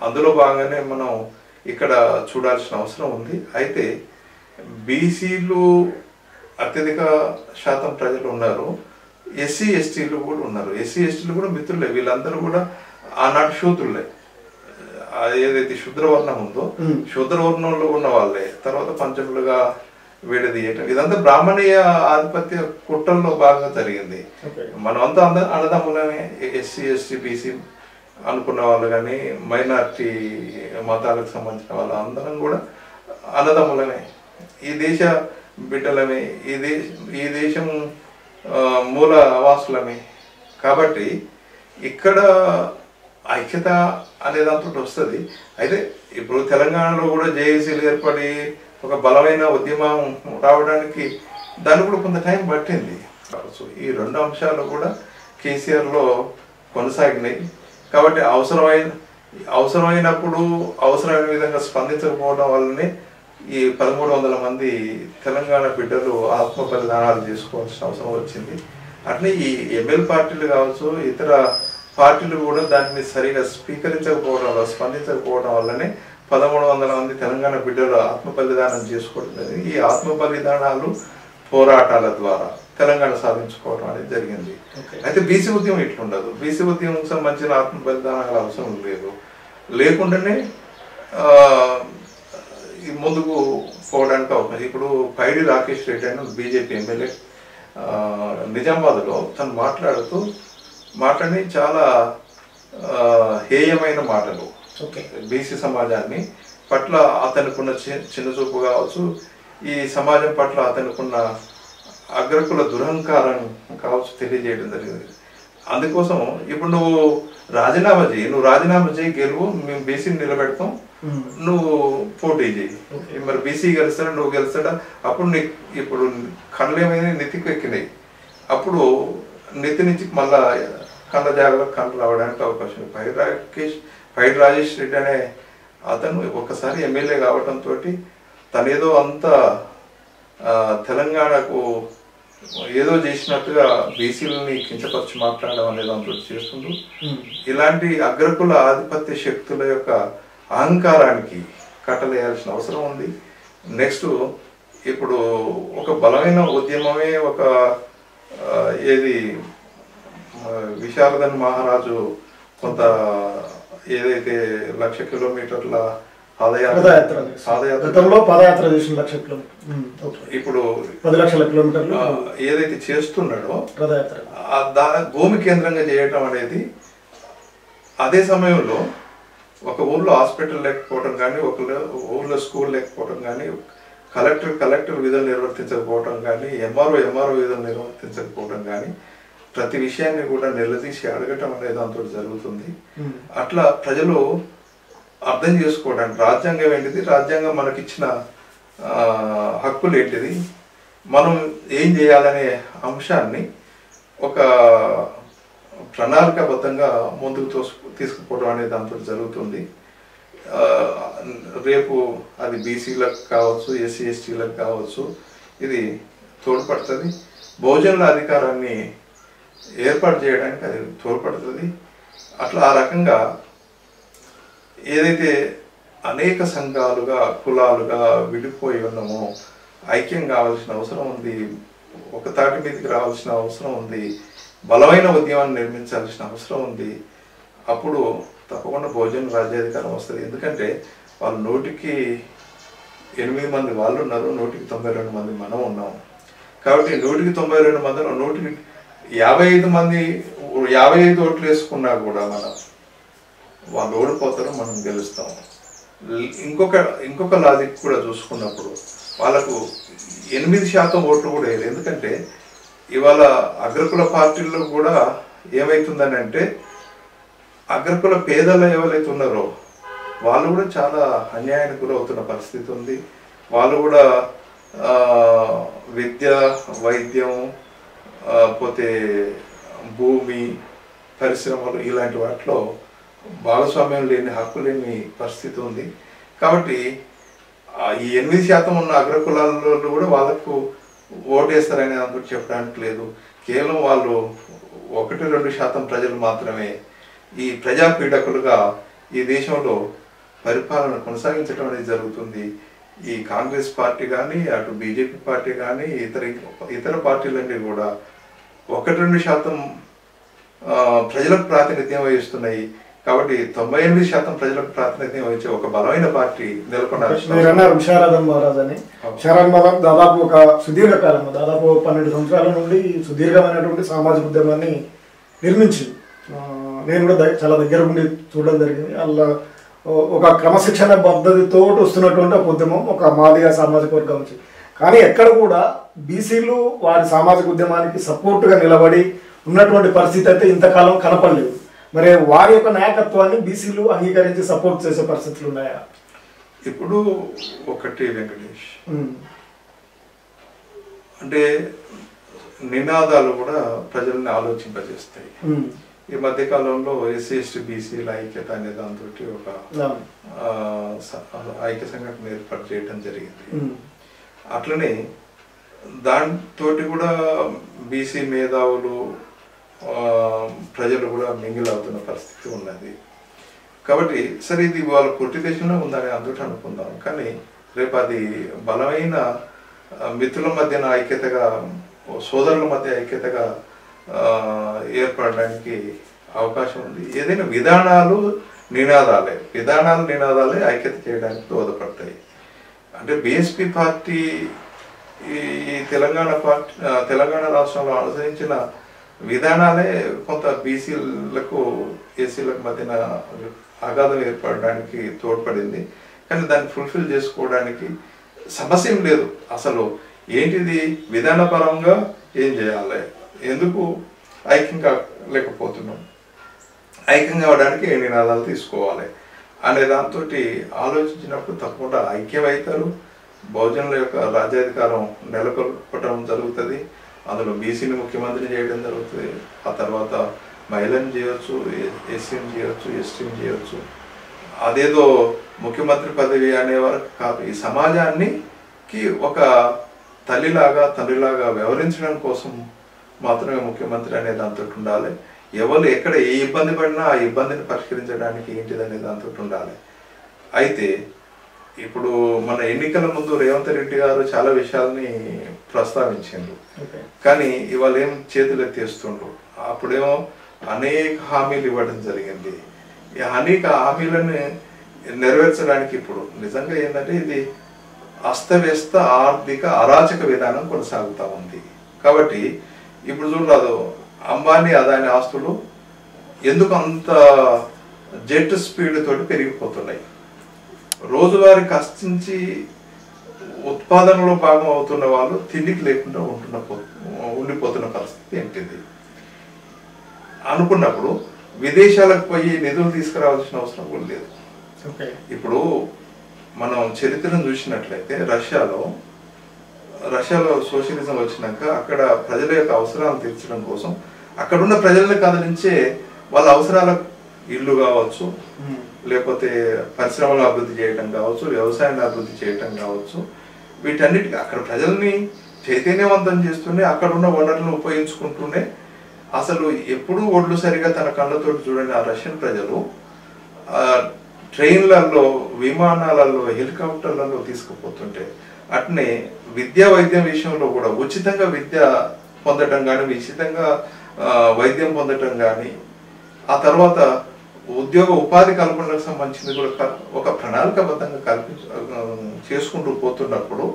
అందులో భాగంగానే మనం ఇక్కడ చూడాల్సిన అవసరం ఉంది. అయితే బీసీలు అత్యధిక శాతం ప్రజలు ఉన్నారు, ఎస్సీ ఎస్టీలు కూడా ఉన్నారు. ఎస్సీ ఎస్టీలు కూడా మిత్రులే, వీళ్ళందరూ కూడా ఆనాటి శూద్రులే. ఏదైతే శూద్రవర్ణం ఉందో శూద్రవర్ణంలో ఉన్న వాళ్ళే తర్వాత పంచములుగా విడదీయటం, ఇదంతా బ్రాహ్మణీయ ఆధిపత్య కుట్రల్లో భాగంగా జరిగింది. మనమంతా అన్నదమ్ములమే, ఎస్సీ ఎస్టీ బీసీ అనుకున్న వాళ్ళు కానీ మైనార్టీ మతాలకు సంబంధించిన వాళ్ళు అందరం కూడా అన్నదమ్ములమే, ఈ దేశ బిడ్డలమే, ఈ దేశం మూల వాసులమే. కాబట్టి ఇక్కడ ఐక్యత అనే దాంతో వస్తుంది. అయితే ఇప్పుడు తెలంగాణలో కూడా జేఏసీలు ఏర్పడి ఒక బలమైన ఉద్యమం రావడానికి దానికి కూడా కొంత టైం పట్టింది. ఈ 2 అంశాలు కూడా కేసీఆర్లో కొనసాగినాయి. కాబట్టి అవసరమైనప్పుడు అవసరమైన విధంగా స్పందించకపోవడం వల్లనే ఈ 1300 మంది తెలంగాణ బిడ్డలు ఆత్మ బలిదానాలు చేసుకోవాల్సిన అవసరం వచ్చింది. అట్లే ఈ ఎంఎల్ పార్టీలు కావచ్చు ఇతర పార్టీలు కూడా దాన్ని సరిగా స్వీకరించకపోవడం వల్ల స్పందించకపోవడం వల్లనే 1300 మంది తెలంగాణ బిడ్డలు ఆత్మ బలిదానం చేసుకోవడం జరిగింది. ఈ ఆత్మ బలిదానాలు పోరాటాల ద్వారా తెలంగాణ సాధించుకోవడం అనేది జరిగింది. అయితే బీసీ ఉద్యమం ఇట్లుండదు. బీసీ ఉద్యమం సంబంధించిన ఆత్మ బలిదానాల అవసరం లేకుండానే ముందుకు పోవడానికి అవకాశం. ఇప్పుడు పైడి రాకేష్ రెడ్డి అని బీజేపీ ఎమ్మెల్యే నిజామాబాద్లో తను మాట్లాడి చాలా హేయమైన మాటలు బీసీ సమాజాన్ని పట్ల అతనికున్న చిన్న చూపు కావచ్చు, ఈ సమాజం పట్ల అతనికున్న అగ్రకుల దురహంకారం కావచ్చు తెలియజేయడం జరిగింది. అందుకోసం ఇప్పుడు నువ్వు రాజీనామా చేయి గెలువు, మేము బీసీని నిలబెడతాం, నువ్వు పోటీ చేయి. మరి బీసీ గెలుస్తాడా నువ్వు గెలుస్తాడా? అప్పుడు ఇప్పుడు కళ్ళు ఏమైనా నెత్తికి ఎక్కినాయి. అప్పుడు నెత్తి నుంచి మళ్ళా కళ్ళ జాగ్రత్త కళ్ళు రావడానికి అవకాశం. పైడి రాజేష్ రెడ్డి అనే అతను ఒక్కసారి ఎమ్మెల్యే కావడంతో తనేదో అంత తెలంగాణకు ఏదో చేసినట్టుగా బీసీలని కించపరిచి మాట్లాడడం అనేది అంత చేస్తుండ్రు. ఇలాంటి అగ్రకుల ఆధిపత్య శక్తుల యొక్క అహంకారానికి కట్టలేయాల్సిన అవసరం ఉంది. నెక్స్ట్ ఇప్పుడు ఒక బలమైన ఉద్యమమే ఒక విశారదన్ మహారాజు కొంత ఏదైతే 1,00,000 కిలోమీటర్ల పాదయాత్ర ఇప్పుడు 10 లక్షల కిలోమీటర్లు ఏదైతే చేస్తున్నాడో భూమి కేంద్రంగా చేయటం అనేది, అదే సమయంలో ఒక ఊర్లో హాస్పిటల్ లేకపోవడం కానీ, ఒక ఊర్లో స్కూల్ లేకపోవడం కానీ, కలెక్టర్ విధులు నిర్వర్తించకపోవడం కానీ, ఎంఆర్ఓ విధులు నిర్వర్తించకపోవడం కానీ, ప్రతి విషయాన్ని కూడా నిలదీసి అడగటం అనేది దాంతో జరుగుతుంది. అట్లా ప్రజలు అర్థం చేసుకోవడానికి రాజ్యాంగం ఏంటిది, రాజ్యాంగం మనకిచ్చిన హక్కులు ఏంటిది, మనం ఏం చేయాలనే అంశాన్ని ఒక ప్రణాళికాబద్ధంగా ముందుకు తీసుకుపోవడం అనేది దాంతో జరుగుతుంది. రేపు అది బీసీలకు కావచ్చు, ఎస్సీ ఎస్టీలకు కావచ్చు, ఇది తోడ్పడుతుంది. బహుజనుల అధికారాన్ని ఏర్పాటు చేయడానికి అది తోడ్పడుతుంది. అట్లా ఆ రకంగా ఏదైతే అనేక సంఘాలుగా కులాలుగా విడిపోయి ఉన్నామో ఐక్యం కావాల్సిన అవసరం ఉంది, ఒక తాటి మీదకి రావాల్సిన అవసరం ఉంది, బలమైన ఉద్యమాన్ని నిర్మించాల్సిన అవసరం ఉంది. అప్పుడు తప్పకుండా బహుజన రాజ్యాధికారం వస్తుంది. ఎందుకంటే వాళ్ళు 100కి 8 మంది వాళ్ళు ఉన్నారు, 100కి 92 మంది మనం ఉన్నాం. కాబట్టి 100కి 92 మందిలో 100కి 55 మంది 55 ఓట్లు వేసుకున్నా కూడా వాళ్ళు ఓడిపోతారు, మనం గెలుస్తాం. ఇంకొక లాజిక్ కూడా చూసుకున్నప్పుడు వాళ్ళకు 8% ఓట్లు కూడా వేయలేదు. ఎందుకంటే ఇవాళ అగ్రకుల పార్టీల్లో కూడా ఏమవుతుందని అంటే, అగ్రకుల పేదలు ఎవరైతే ఉన్నారో వాళ్ళు కూడా చాలా అన్యాయానికి గురవుతున్న పరిస్థితి ఉంది. వాళ్ళు కూడా విద్య, వైద్యం, పోతే భూమి, పరిశ్రమలు ఇలాంటి వాటిలో భాగస్వామ్యం లేని, హక్కు లేని పరిస్థితి ఉంది. కాబట్టి ఈ 8% ఉన్న అగ్రకులాల్లో కూడా వాళ్ళకు ఓటేస్తారనే అందుకు చెప్పడానికి లేదు. కేవలం వాళ్ళు 1-2% ప్రజలు మాత్రమే ఈ ప్రజాపీడకులుగా ఈ దేశంలో పరిపాలన కొనసాగించడం అనేది జరుగుతుంది. ఈ కాంగ్రెస్ పార్టీ కానీ, అటు బీజేపీ పార్టీ కానీ, ఇతర పార్టీలన్నీ కూడా 1-2% ప్రజలకు ప్రాతినిధ్యం వహిస్తున్నాయి. కాబట్టి 98% ప్రజలకు ప్రాతినిధ్యం వహించే ఒక బలమైన పార్టీ నెలకొన్నారు. విశారదన్ మహారాజ్ అని. విశారదన్ మహారాజ్ దాదాపు ఒక సుదీర్ఘకాలం, దాదాపు 12 సంవత్సరాల నుండి సుదీర్ఘమైనటువంటి సామాజిక ఉద్యమాన్ని నిర్మించింది. నేను కూడా చాలా దగ్గర ఉండి చూడడం జరిగింది. అలా ఒక క్రమశిక్షణ పద్ధతితో వస్తున్నటువంటి ఒక ఉద్యమం, ఒక మాదిగా సామాజిక వర్గం నుంచి. కానీ ఎక్కడ కూడా బీసీలు వారి సామాజిక ఉద్యమానికి సపోర్టుగా నిలబడి ఉన్నటువంటి పరిస్థితి అయితే ఇంతకాలం కనపడలేదు. మరి వారి యొక్క నాయకత్వాన్ని బీసీలు అంగీకరించి సపోర్ట్ చేసే పరిస్థితులు ఉన్నాయా? ఇప్పుడు ఒకటి వెంకటేష్, అంటే నినాదాలు కూడా ప్రజల్ని ఆలోచింపజేస్తాయి. ఈ మధ్య కాలంలో ఎస్సీ ఎస్టీ బీసీల ఐక్యత అనే దాంతో ఒక ఐక్య సంఘటన ఏర్పాటు చేయడం జరిగింది. అట్లనే దాంతో కూడా బీసీ మేధావులు ప్రజలు కూడా మింగిల్ అవుతున్న పరిస్థితి ఉన్నది. కాబట్టి సరే ఇది వాళ్ళ పుట్టి దేశంలో ఉందని అందుకు అనుకుందాం, కానీ రేపు అది బలమైన మిత్రుల మధ్యన ఐక్యతగా, సోదరుల మధ్య ఐక్యతగా ఏర్పడడానికి అవకాశం ఉంది. ఏదైనా విధానాలు నినాదాలే ఐక్యత చేయడానికి దోహదపడతాయి. అంటే బీఎస్పీ పార్టీ ఈ తెలంగాణ రాష్ట్రంలో అనుసరించిన విధానాలే కొంత బీసీలకు ఎస్సీలకు మధ్యన అగాధం ఏర్పడడానికి తోడ్పడింది. కానీ దాన్ని ఫుల్ఫిల్ చేసుకోవడానికి సమస్య ఏం లేదు. అసలు ఏంటిది, విధానపరంగా ఏం చేయాలి, ఎందుకు ఐక్యంగా లేకపోతున్నాం, ఐక్యం కావడానికి ఏ నినాదాలు తీసుకోవాలి అనే దాంతో ఆలోచించినప్పుడు తప్పకుండా ఐక్యమవుతారు. బహుజనుల యొక్క రాజ్యాధికారం నెలకొల్పటం జరుగుతుంది. అందులో బీసీని ముఖ్యమంత్రిని చేయడం జరుగుతుంది. ఆ తర్వాత మహిళను చేయొచ్చు, ఎస్సీని చేయొచ్చు, ఎస్టీని చేయొచ్చు. అదేదో ముఖ్యమంత్రి పదవి అనేవారు కాదు. ఈ సమాజానికి ఒక తండ్రిలాగా వ్యవహరించడం కోసం మాత్రమే ముఖ్యమంత్రి అనే దాంతో ఉండాలి. ఎవరు ఎక్కడ ఏ ఇబ్బంది పడినా ఆ ఇబ్బందిని పరిష్కరించడానికి ఏంటిదనే దాంతో ఉండాలి. అయితే ఇప్పుడు మన ఎన్నికల ముందు రేవంత్ రెడ్డి గారు చాలా విషయాల్ని ప్రస్తావించారు, కానీ ఇవాళ ఏం చేతులు ఎత్తేస్తుండ్రు. అప్పుడేమో అనేక హామీలు ఇవ్వడం జరిగింది. ఈ అనేక హామీలను నెరవేర్చడానికి ఇప్పుడు నిజంగా ఏంటంటే ఇది అస్తవ్యస్త ఆర్థిక అరాచక విధానం కొనసాగుతూ ఉంది. కాబట్టి ఇప్పుడు చూడరాదు, అంబానీ అదాని ఆస్తులు ఎందుకు అంత జెట్ స్పీడ్ తోటి పెరిగిపోతున్నాయి. రోజువారీ కష్టించి ఉత్పాదనలో భాగం అవుతున్న వాళ్ళు తిండికి లేకుండా ఉండిపోతున్న పరిస్థితి ఏంటిది అనుకున్నప్పుడు విదేశాలకు పోయి నిధులు తీసుకురావాల్సిన అవసరం కూడా లేదు. ఇప్పుడు మనం చరిత్రను చూసినట్లయితే రష్యాలో సోషలిజం వచ్చినాక అక్కడ ప్రజల యొక్క అవసరాలను తీర్చడం కోసం అక్కడున్న ప్రజలను కదిలించే వాళ్ళ అవసరాలకు ఇల్లు కావచ్చు, లేకపోతే పరిశ్రమలు అభివృద్ధి చేయటం కావచ్చు, వ్యవసాయాన్ని అభివృద్ధి చేయటం కావచ్చు, వీటన్నిటికీ అక్కడ ప్రజల్ని చైతన్యవంతం చేస్తూనే అక్కడ ఉన్న వనరులను ఉపయోగించుకుంటూనే అసలు ఎప్పుడూ ఒడ్లు సరిగా తన కళ్ళతో చూడని ఆ రష్యన్ ప్రజలు ట్రైన్లలో, విమానాలలో, హెలికాప్టర్లలో తీసుకుపోతుంటే అట్నే విద్యా వైద్యం విషయంలో కూడా ఉచితంగా విద్య పొందటం కానీ, ఉచితంగా వైద్యం పొందటం కానీ, ఆ తర్వాత ఉపాధి కల్పనకు సంబంధించింది కూడా ఒక ప్రణాళికాబద్ధంగా చేసుకుంటూ పోతున్నప్పుడు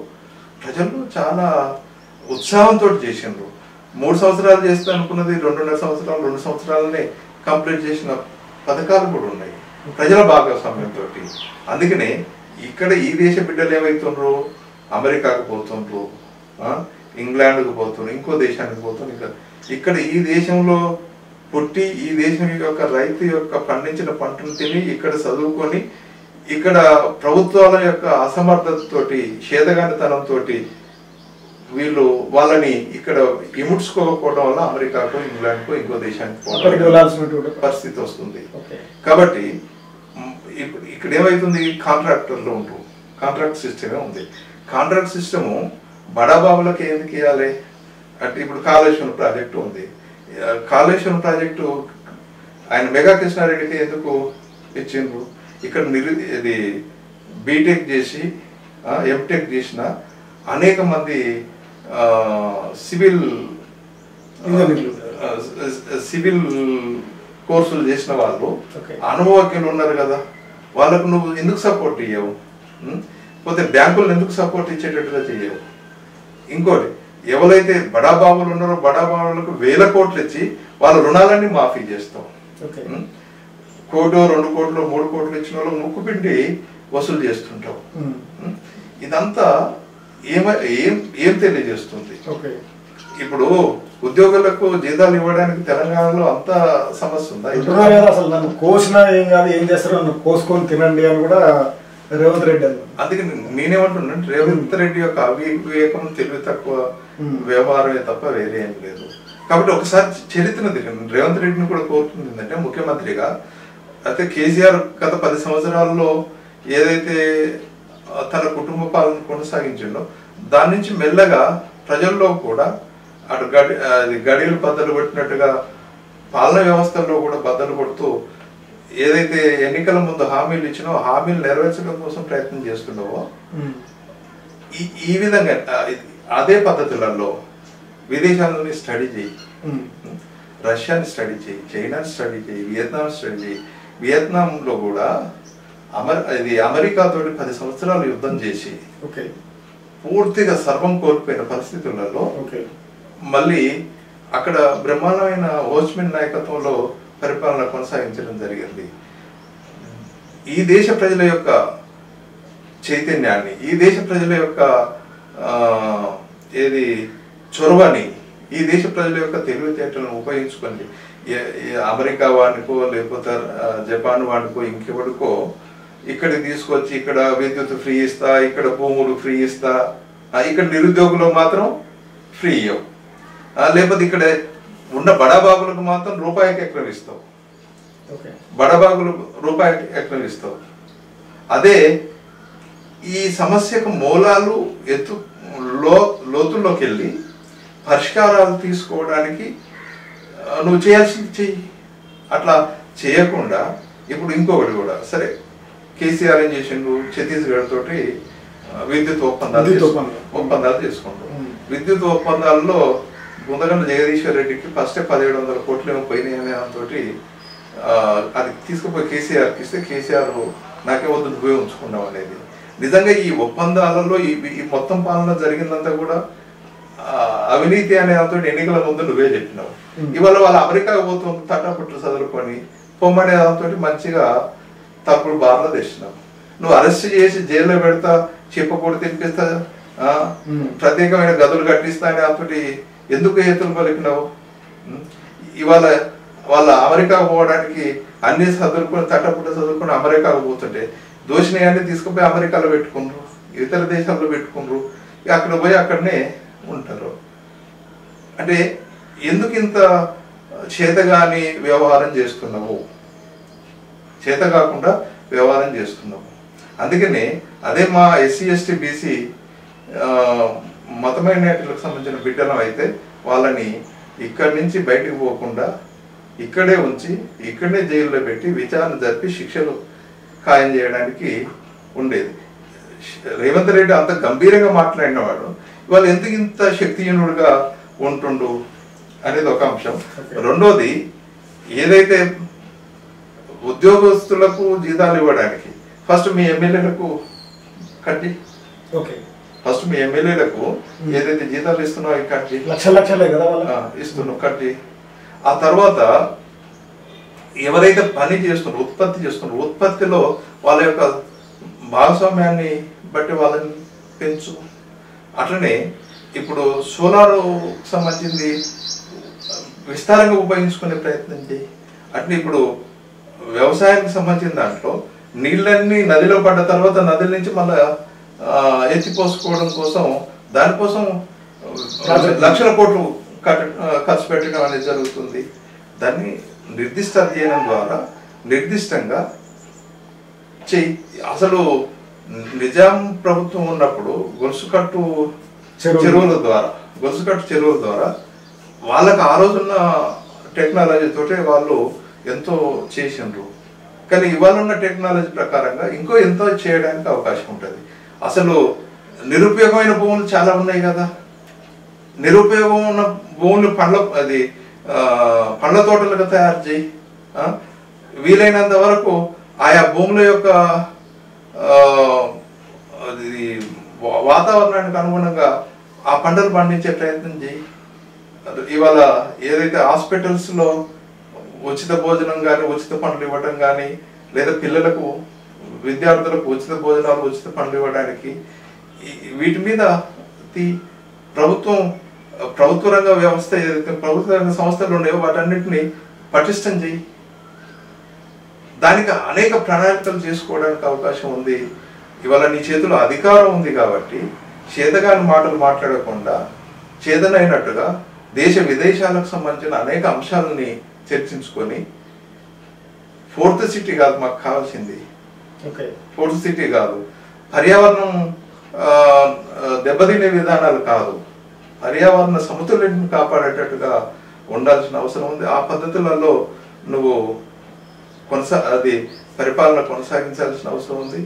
ప్రజలు చాలా ఉత్సాహంతో చేసిండ్రు. 3 సంవత్సరాలు చేస్తా అనుకున్నది 2 సంవత్సరాలనే కంప్లీట్ చేసిన పథకాలు కూడా ఉన్నాయి ప్రజల భాగస్వామ్యంతో. అందుకనే ఇక్కడ ఈ దేశ బిడ్డలు ఏమవుతుండ్రు, అమెరికాకు పోతుండ్రు, ఇంగ్లాండ్కు పోతుండ్రు, ఇంకో దేశానికి పోతుండ్రు. ఇక్కడ ఈ దేశంలో పుట్టి ఈ దేశం యొక్క రైతు యొక్క పండించిన పంటను తిని ఇక్కడ చదువుకొని ఇక్కడ ప్రభుత్వాల యొక్క అసమర్థతతోటి, చేతగానితనంతో వీళ్ళు వాళ్ళని ఇక్కడ ఇముడ్చుకోకపోవడం వల్ల అమెరికాకు, ఇంగ్లాండ్కు, ఇంకో దేశానికి పోవాల్సిన పరిస్థితి వస్తుంది. కాబట్టి ఇక్కడ ఏమవుతుంది, కాంట్రాక్టర్లు ఉంటారు, కాంట్రాక్ట్ సిస్టమే ఉంది. కాంట్రాక్ట్ సిస్టము బడాబాబులకు ఎందుకు ఇవ్వాలి అంటే ఇప్పుడు కాళేశ్వరం ప్రాజెక్టు ఉంది. కాళేశ్వరం ప్రాజెక్టు ఆయన మెగా కృష్ణారెడ్డికి ఎందుకు ఇచ్చిండ్రు? ఇక్కడ ఇది బీటెక్ చేసి ఎంటెక్ చేసిన అనేక మంది సివిల్ కోర్సులు చేసిన వాళ్ళు అనుభవజ్ఞులు ఉన్నారు కదా, వాళ్ళకు నువ్వు ఎందుకు సపోర్ట్ ఇయ్యవు? పోతే బ్యాంకులను ఎందుకు సపోర్ట్ ఇచ్చేటట్టుగా చెయ్యవు? ఇంకోటి, ఎవరైతే బడాబాబులు ఉన్నారో బడాబాబులకు 1000 కోట్లు ఇచ్చి వాళ్ళ రుణాలన్నీ మాఫీ చేస్తాం. 1 కోటి, 2 కోట్లు, 3 కోట్లు ఇచ్చిన వాళ్ళు ముక్కుపిండి వసూలు చేస్తుంటావు. ఇదంతా ఏం తెలియజేస్తుంది? ఇప్పుడు ఉద్యోగులకు జీతాలు ఇవ్వడానికి తెలంగాణలో అంత సమస్య ఉందా? అసలు నన్ను కోసినా ఏం కాదు, ఏం చేస్తారో నన్ను కోసుకొని తినండి అని కూడా రేవంత్ రెడ్డి అన్నారు. అందుకే నేనేమంటున్నా, రేవంత్ రెడ్డి యొక్క అవివేకం, తెలివి తక్కువ వ్యవహారమే తప్ప వేరే ఏం లేదు. కాబట్టి ఒకసారి చరిత్రను దిగండి. రేవంత్ రెడ్డిని కూడా కోరుతుంది ఏంటంటే ముఖ్యమంత్రిగా అయితే కేసీఆర్ గత 10 సంవత్సరాల్లో ఏదైతే తన కుటుంబ పాలన కొనసాగించిండో దాని నుంచి మెల్లగా ప్రజల్లో కూడా అటు గడియలు బద్దలు కొట్టినట్టుగా పాలన వ్యవస్థల్లో కూడా బద్దలు కొడుతూ ఏదైతే ఎన్నికల ముందు హామీలు ఇచ్చినో హామీలు నెరవేర్చడం కోసం ప్రయత్నం చేస్తున్నావో ఈ విధంగా అదే పద్ధతులలో విదేశాలని స్టడీ చేయి, రష్యాని స్టడీ చేయి, చైనాని స్టడీ చేయి, వియత్నాం స్టడీ చేయి. వియత్నాంలో కూడా అమెరికాతో 10 సంవత్సరాలు యుద్ధం చేసి పూర్తిగా సర్వం కోల్పోయిన పరిస్థితులలో మళ్ళీ అక్కడ బ్రహ్మాండమైన హోచ్మిన్ నాయకత్వంలో పరిపాలన కొనసాగించడం జరిగింది. ఈ దేశ ప్రజల యొక్క చైతన్యాన్ని, ఈ దేశ ప్రజల యొక్క చొరవని, ఈ దేశ ప్రజల యొక్క తెలివితేటలను ఉపయోగించుకొని అమెరికా వాడికో లేకపోతే జపాన్ వాడికో ఇంకెవడికో ఇక్కడికి తీసుకొచ్చి ఇక్కడ విద్యుత్ ఫ్రీ ఇస్తా, ఇక్కడ భూములు ఫ్రీ ఇస్తా, ఇక్కడ నిరుద్యోగులకు మాత్రం ఫ్రీ ఇవ్వవు, లేకపోతే ఇక్కడ ఉన్న బడాబాబులకు మాత్రం రూపాయికి ఎక్కువ ఇస్తావు, బడాబాబులు రూపాయికి ఎక్కువ ఇస్తావు. అదే ఈ సమస్యకు మూలాలు లోతుల్లోకి వెళ్ళి పరిష్కారాలు తీసుకోవడానికి నువ్వు చేయాల్సింది చెయ్యి. అట్లా చేయకుండా ఇప్పుడు ఇంకొకటి కూడా సరే కేసీఆర్ ఏం చేసిండు, ఛత్తీస్గఢ్ తోటి విద్యుత్ ఒప్పందాలు చేసుకుంటారు. విద్యుత్ ఒప్పందాల్లో గుందగండ్ల జగదీశ్వర్ రెడ్డికి ఫస్ట్ 1700 కోట్లు ఏమో పోయినాయి అనే దాంతో అది తీసుకుపోయి కేసీఆర్కి ఇస్తే కేసీఆర్ నాకే వద్దు నువ్వే ఉంచుకున్నావు అనేది. నిజంగా ఈ ఒప్పందాలలో ఈ మొత్తం పాలన జరిగిందంతా కూడా అవినీతి అనే దాంతో ఎన్నికల ముందు నువ్వే చెప్పినావు. ఇవాళ వాళ్ళు అమెరికాకు పోతుంది తట్టపుట్లు చదువుకొని పొమ్మనే దాంతో మంచిగా తప్పుడు బాధలు తెచ్చినావు. నువ్వు అరెస్ట్ చేసి జైల్లో పెడతా, చెప్పకూడదు తినిపిస్తా, ప్రత్యేకమైన గదులు కట్టిస్తా అనే దాంతో ఎందుకు ఏతులు పలికినావు? ఇవాళ వాళ్ళ అమెరికా పోవడానికి అన్ని చదువుకొని తట్టపుట్ట చదువుకొని అమెరికాకు పోతుంటే దోషినయాన్ని తీసుకుపోయి అమెరికాలో పెట్టుకుండ్రు, ఇతర దేశాల్లో పెట్టుకుండ్రు, అక్కడ పోయి అక్కడనే ఉంటారు. అంటే ఎందుకు ఇంత చేతగాని వ్యవహారం చేస్తున్నావు? చేత కాకుండా వ్యవహారం చేస్తున్నావు. అందుకనే అదే మా ఎస్సీ ఎస్టీ బీసీ మతమైనట్లకు సంబంధించిన బిడ్డలం అయితే వాళ్ళని ఇక్కడి నుంచి బయటకు పోకుండా ఇక్కడే ఉంచి ఇక్కడనే జైల్లో పెట్టి విచారణ జరిపి శిక్షలు ఖాయం చేయడానికి ఉండేది. రేవంత్ రెడ్డి అంత గంభీరంగా మాట్లాడినవాడు ఇవాళ ఎందుకు ఇంత శక్తిహీనుడుగా ఉంటుండు అనేది ఒక అంశం. రెండోది, ఏదైతే ఉద్యోగస్తులకు జీతాలు ఇవ్వడానికి ఫస్ట్ మీ ఎమ్మెల్యేలకు కట్టి, ఫస్ట్ మీ ఎమ్మెల్యేలకు ఏదైతే జీతాలు ఇస్తున్నావు అవి కట్టి, లక్షలే కదా ఇస్తున్నావు కట్టి, ఆ తర్వాత ఎవరైతే పని చేస్తున్నారు ఉత్పత్తి చేస్తున్నారు ఉత్పత్తిలో వాళ్ళ యొక్క భాగస్వామ్యాన్ని బట్టి వాళ్ళని పెంచు. అట్లనే ఇప్పుడు సోలార్ సంబంధించింది విస్తారంగా ఉపయోగించుకునే ప్రయత్నం చేయి. అట్లా ఇప్పుడు వ్యవసాయానికి సంబంధించిన దాంట్లో నీళ్ళన్నీ నదిలో పడ్డ తర్వాత నదుల నుంచి మళ్ళా ఎత్తిపోసుకోవడం కోసం దానికోసం లక్షల కోట్లు ఖర్చు పెట్టడం అనేది జరుగుతుంది. దాన్ని నిర్దిష్ట అధ్యయనం ద్వారా నిర్దిష్టంగా చెయ్యి. అసలు నిజాం ప్రభుత్వం ఉన్నప్పుడు గొలుసుకట్టు చెరువుల ద్వారా వాళ్ళకి ఆ రోజున్న టెక్నాలజీ తోటే వాళ్ళు ఎంతో చేసిండ్రు. కానీ ఇవాళ ఉన్న టెక్నాలజీ ప్రకారంగా ఇంకో ఎంతో చేయడానికి అవకాశం ఉంటుంది. అసలు నిరుపయోగమైన భూములు చాలా ఉన్నాయి కదా. నిరుపయోగం ఉన్న భూములు పండ్ల తోటలుగా తయారు చేయి. వీలైనంత వరకు ఆయా భూముల యొక్క వాతావరణానికి అనుగుణంగా ఆ పంటలు పండించే ప్రయత్నం చేయి. ఇవాళ ఏదైతే హాస్పిటల్స్లో ఉచిత భోజనం కానీ ఉచిత పండ్లు ఇవ్వడం కానీ లేదా పిల్లలకు విద్యార్థులకు ఉచిత భోజనాలు ఉచిత పండ్లు ఇవ్వడానికి వీటి మీద ప్రభుత్వ రంగ వ్యవస్థ ఏదైతే ప్రభుత్వ రంగ సంస్థలు ఉన్నాయో వాటన్నిటిని పటిష్టం చేయి. దానికి అనేక ప్రణాళికలు చేసుకోవడానికి అవకాశం ఉంది. ఇవాళ నీ చేతిలో అధికారం ఉంది కాబట్టి చేతగాని మాటలు మాట్లాడకుండా చేతనైనట్టుగా దేశ విదేశాలకు సంబంధించిన అనేక అంశాలని చర్చించుకొని ఫోర్త్ సిటీ కాదు మాకు కావాల్సింది, ఫోర్త్ సిటీ కాదు, పర్యావరణం దెబ్బతినే విధానాలు కాదు, పర్యావరణ సమతుల్యాన్ని కాపాడేటట్టుగా ఉండాల్సిన అవసరం ఉంది. ఆ పద్ధతులలో నువ్వు అది పరిపాలన కొనసాగించాల్సిన అవసరం ఉంది.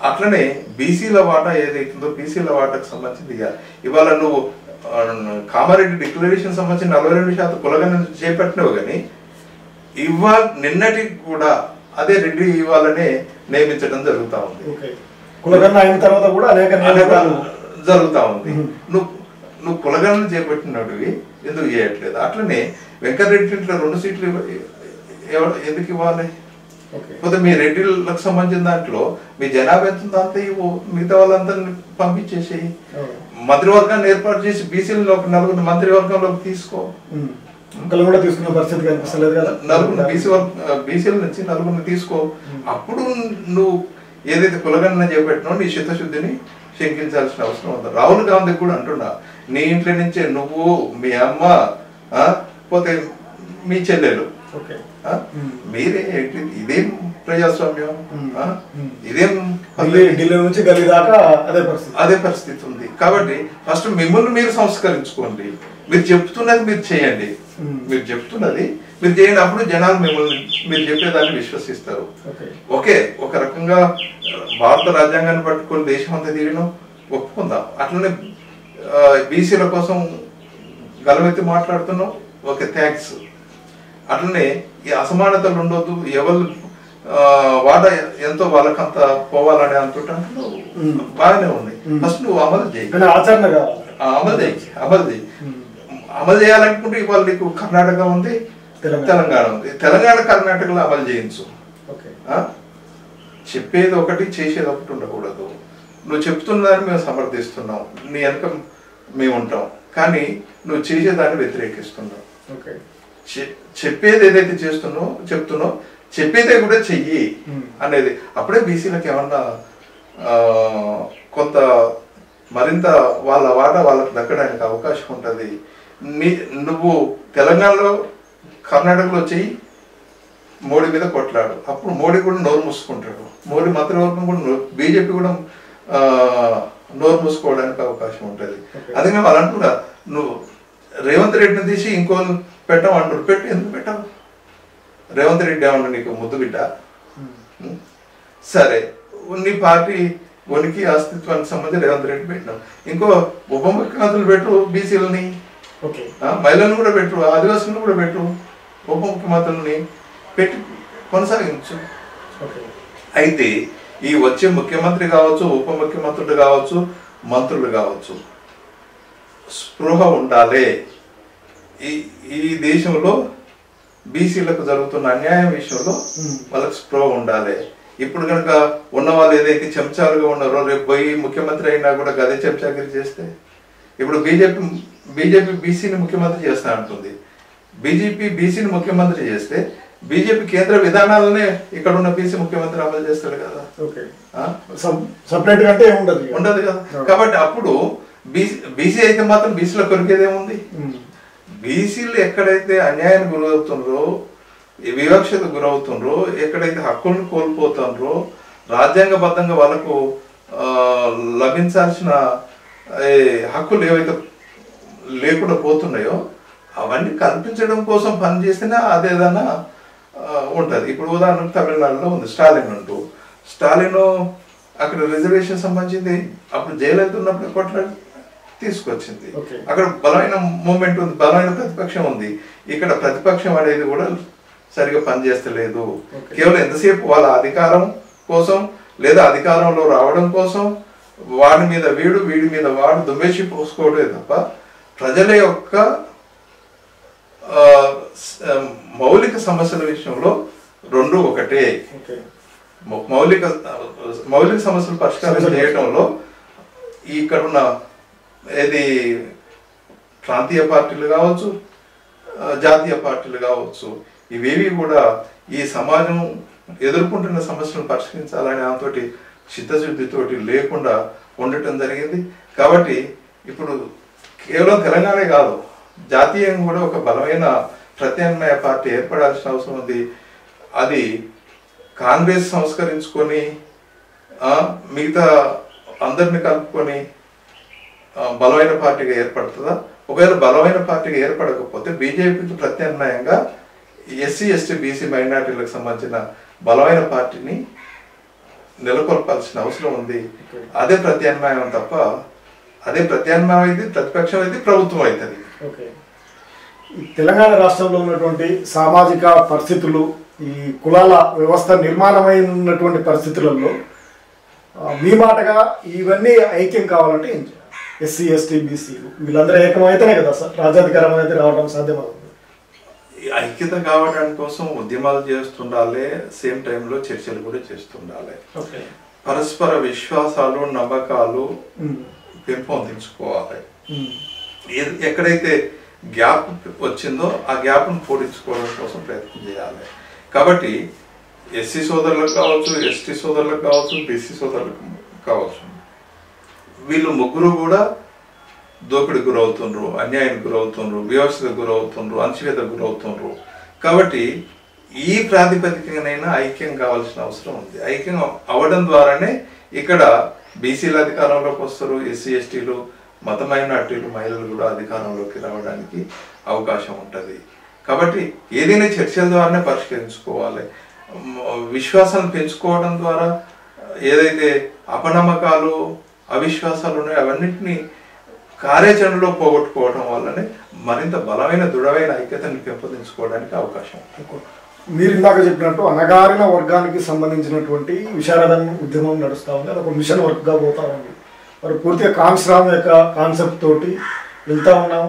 అట్లనే బీసీల వాటా ఏదైతుందో బీసీల వాటాకు సంబంధించింది ఇవాళ నువ్వు కామారెడ్డి డిక్లరేషన్ సంబంధించి 42% కులగణన చేపట్టినవు, కానీ ఇవాళ నిన్నటికి కూడా అదే రెడ్డి ఇవాళనే నియమించడం జరుగుతూ ఉంది. కులగణన అయిన తర్వాత కూడా అనేక జరుగుతూ ఉంది. నువ్వు కులగణన చేపట్టినవి ఎందుకు చేయట్లేదు? అట్లనే వెంకటరెడ్డి ఇంట్లో 2 సీట్లు ఎందుకు ఇవ్వాలి? పోతే మీ రెడ్డిలకు సంబంధించిన దాంట్లో మీ జనాభా ఎంత అంతా ఇవ్వు, మిగతా వాళ్ళందరినీ పంపించేసేయి. మంత్రివర్గాన్ని ఏర్పాటు చేసి బీసీలలో 4 మంత్రివర్గంలోకి తీసుకో. కూడా తీసుకునే పరిస్థితి కనిపిస్తలేదు కదా. 4 బీసీల నుంచి 4 తీసుకో. అప్పుడు నువ్వు ఏదైతే కులగణన చేపట్టినో నీ చిత్తశుద్ధిని శంకించాల్సిన అవసరం ఉంది. రాహుల్ గాంధీ కూడా అంటున్నా, నీ ఇంట్లో నుంచే నువ్వు, మీ అమ్మ, పోతే మీ చెల్లెలు, మీరే ఇదేం ప్రజాస్వామ్యం? ఇదేం ఢిల్లీ నుంచి గల్లీ దాకా అదే పరిస్థితి ఉంది. కాబట్టి ఫస్ట్ మిమ్మల్ని మీరు సంస్కరించుకోండి. మీరు చెప్తున్నది మీరు చేయండి, మీరు చెప్తున్నది మీరు చేయండి. అప్పుడు జనాలు మిమ్మల్ని మీరు చెప్పేదాన్ని విశ్వసిస్తారు. ఓకే, ఒక రకంగా భారత రాజ్యాంగాన్ని పట్టుకొని దేశం అంతా తిరిగినాం, ఒప్పుకుందాం. అట్లనే బీసీల కోసం గలమెత్తి మాట్లాడుతున్నాం, ఓకే, థ్యాంక్స్. అట్లనే ఈ అసమానతలు ఉండొద్దు, ఎవరు వాటా ఎంతో వాళ్ళకంత పోవాలని అనుకుంటాను, బాగానే ఉంది. ఫస్ట్ నువ్వు అమలు చేయి, అమలు చేయాలనుకుంటే ఇవాళ నీకు కర్ణాటక ఉంది, తెలంగాణ ఉంది. తెలంగాణ కర్ణాటకలో అమలు చేయించు. చెప్పేది ఒకటి చేసేది ఒకటి ఉండకూడదు. నువ్వు చెప్తున్నదాన్ని మేము సమర్థిస్తున్నాం, నీ వెనక మేము ఉంటాం, కానీ నువ్వు చేసేదాన్ని వ్యతిరేకిస్తున్నావు. చెప్పేది ఏదైతే చెప్తున్నావు చెప్పేదే కూడా చెయ్యి అనేది. అప్పుడే బీసీలకు ఏమన్నా కొంత మరింత వాళ్ళ వాటా వాళ్ళకి దక్కడానికి అవకాశం ఉంటుంది. నువ్వు తెలంగాణలో కర్ణాటకలో చెయ్యి, మోడీ మీద కొట్లాడు, అప్పుడు మోడీ కూడా నోరు మూసుకుంటాడు. మోడీ మంత్రివర్గం కూడా బీజేపీ కూడా నోరు మూసుకోవడానికి అవకాశం ఉంటుంది. అందుకని వాళ్ళు అంటున్నా, నువ్వు రేవంత్ రెడ్డిని తీసి ఇంకో పెట్టావు అంటారు. పెట్టి ఎందుకు పెట్టావు? రేవంత్ రెడ్డి ఏమన్నా నీకు ముద్దు బిడ్డ? సరే, నీ పార్టీ ఉనికి అస్తిత్వానికి సంబంధించి రేవంత్ రెడ్డి పెట్టినావు. ఇంకో ఉప ముఖ్యమంత్రులు పెట్టు, బీసీలని, మహిళలను కూడా పెట్టు, ఆదివాసులను కూడా పెట్టు, ఉప ముఖ్యమంత్రులని పెట్టి కొనసాగించు. అయితే ఈ వచ్చే ముఖ్యమంత్రి కావచ్చు, ఉప ముఖ్యమంత్రులు కావచ్చు, మంత్రులు కావచ్చు, స్పృహ ఉండాలి. ఈ దేశంలో బీసీలకు జరుగుతున్న అన్యాయం విషయంలో వాళ్ళకి స్పృహ ఉండాలి. ఇప్పుడు కనుక ఉన్న వాళ్ళు ఏదైతే చెంచాలుగా ఉన్నారో రేపు పోయి ముఖ్యమంత్రి అయినా కూడా గదే చెంచాగిరి చేస్తే, ఇప్పుడు బీజేపీ బీసీని ముఖ్యమంత్రి చేస్తా అంటుంది. బీజేపీ బీసీని ముఖ్యమంత్రి చేస్తే బీజేపీ కేంద్ర విధానాలనే ఇక్కడ ఉన్న బీసీ ముఖ్యమంత్రి అమలు చేస్తాడు కదా, సపరేట్ అంటే ఉండదు కదా. కాబట్టి అప్పుడు బీసీ అయితే మాత్రం బీసీలో కొరికేదేముంది? బీసీలు ఎక్కడైతే అన్యాయానికి గురవుతుండ్రో, వివక్షకు గురవుతుండ్రో, ఎక్కడైతే హక్కులను కోల్పోతుండ్రో, రాజ్యాంగబద్ధంగా వాళ్ళకు లభించాల్సిన హక్కులు ఏవైతే లేకుండా పోతున్నాయో అవన్నీ కల్పించడం కోసం పనిచేస్తేనే అదేదన్నా ఉంటుంది. ఇప్పుడు ఉదాహరణకు తమిళనాడులో ఉంది స్టాలిన్ అంటూ. స్టాలిన్ అక్కడ రిజర్వేషన్ సంబంధించింది అప్పుడు జైలైతే ఉన్నప్పుడు కొట్లాడి తీసుకొచ్చింది. అక్కడ బలమైన మూమెంట్ ఉంది, బలమైన ప్రతిపక్షం ఉంది. ఇక్కడ ప్రతిపక్షం అనేది కూడా సరిగా పనిచేస్తలేదు. కేవలం ఎంతసేపు వాళ్ళ అధికారం కోసం లేదా అధికారంలో రావడం కోసం వాడి మీద వీడి మీద వాడు దుమ్మేసి పోసుకోవడమే తప్ప ప్రజల యొక్క మౌలిక సమస్యల విషయంలో రెండు ఒకటే. మౌలిక సమస్యలు పరిష్కారం చేయడంలో ఇక్కడున్న ఏది ప్రాంతీయ పార్టీలు కావచ్చు, జాతీయ పార్టీలు కావచ్చు, ఇవేవి కూడా ఈ సమాజం ఎదుర్కొంటున్న సమస్యలను పరిష్కరించాలని ఆమెతోటి చిత్తశుద్ధితోటి లేకుండా ఉండటం జరిగింది. కాబట్టి ఇప్పుడు కేవలం తెలంగాణ కాదు, జాతీయంగా కూడా ఒక బలమైన ప్రత్యామ్నాయ పార్టీ ఏర్పడాల్సిన అవసరం ఉంది. అది కాంగ్రెస్ సంస్కరించుకొని మిగతా అందరిని కలుపుకొని బలమైన పార్టీగా ఏర్పడుతుందా? ఒకవేళ బలమైన పార్టీగా ఏర్పడకపోతే బీజేపీకి ప్రత్యామ్నాయంగా ఎస్సీ ఎస్టీ బీసీ మైనార్టీలకు సంబంధించిన బలమైన పార్టీని నెలకొల్పాల్సిన అవసరం ఉంది. అదే ప్రత్యామ్నాయం తప్ప, అదే ప్రత్యామ్నాయం అయితే ప్రతిపక్షం అయితే ప్రభుత్వం అవుతుంది. తెలంగాణ రాష్ట్రంలో ఉన్నటువంటి సామాజిక పరిస్థితులు, ఈ కులాల వ్యవస్థ నిర్మాణమైనటువంటి పరిస్థితులలో మీ మాటగా ఇవన్నీ ఐక్యం కావాలంటే ఏం చేయాలి? ఎస్సీ ఎస్టీ బీసీలు వీళ్ళందరూ ఏకమైతేనే కదా సార్ రాజ్యాధికారం అనేది రావడం సాధ్యమవుతుంది. ఐక్యత కావడానికి కోసం ఉద్యమాలు చేస్తుండాలి, సేమ్ టైంలో చర్చలు కూడా చేస్తుండాలి. పరస్పర విశ్వాసాలు నమ్మకాలు పెంపొందించుకోవాలి. ఎక్కడైతే గ్యాప్ వచ్చిందో ఆ గ్యాప్ను పూరించుకోవడం కోసం ప్రయత్నం చేయాలి. కాబట్టి ఎస్సీ సోదరులకు కావచ్చు, ఎస్టీ సోదరులకు కావచ్చు, బీసీ సోదరులకు కావచ్చు, వీళ్ళు ముగ్గురు కూడా దోపిడికి గురవుతుండ్రు, అన్యాయానికి గురవుతుండ్రు, వివక్షకు గురవుతుండ్రు, అణచివేతకు గురవుతుండ్రు. కాబట్టి ఈ ప్రాతిపదికనైనా ఐక్యం కావాల్సిన అవసరం ఉంది. ఐక్యం అవ్వడం ద్వారానే ఇక్కడ బీసీలు అధికారంలోకి వస్తారు, ఎస్సీ ఎస్టీలు, మత మైనార్టీలు, మహిళలు కూడా అధికారంలోకి రావడానికి అవకాశం ఉంటుంది. కాబట్టి ఏదైనా చర్చల ద్వారానే పరిష్కరించుకోవాలి. విశ్వాసాన్ని పెంచుకోవడం ద్వారా ఏదైతే అపనమ్మకాలు అవిశ్వాసాలు ఉన్నాయో అవన్నింటినీ కార్యాచరణలో పోగొట్టుకోవడం వల్లనే మరింత బలమైన దృఢమైన ఐక్యతను పెంపొందించుకోవడానికి అవకాశం. మీరు ఇందాక చెప్పినట్టు అణగారిన వర్గానికి సంబంధించినటువంటి విశారదం ఉద్యమం నడుస్తూ ఉంది, అది ఒక మిషన్ వర్క్గా పోతా ఉంది. మరి పూర్తిగా కాన్స్రామ్ యొక్క కాన్సెప్ట్ తోటి వెళ్తా ఉన్నాం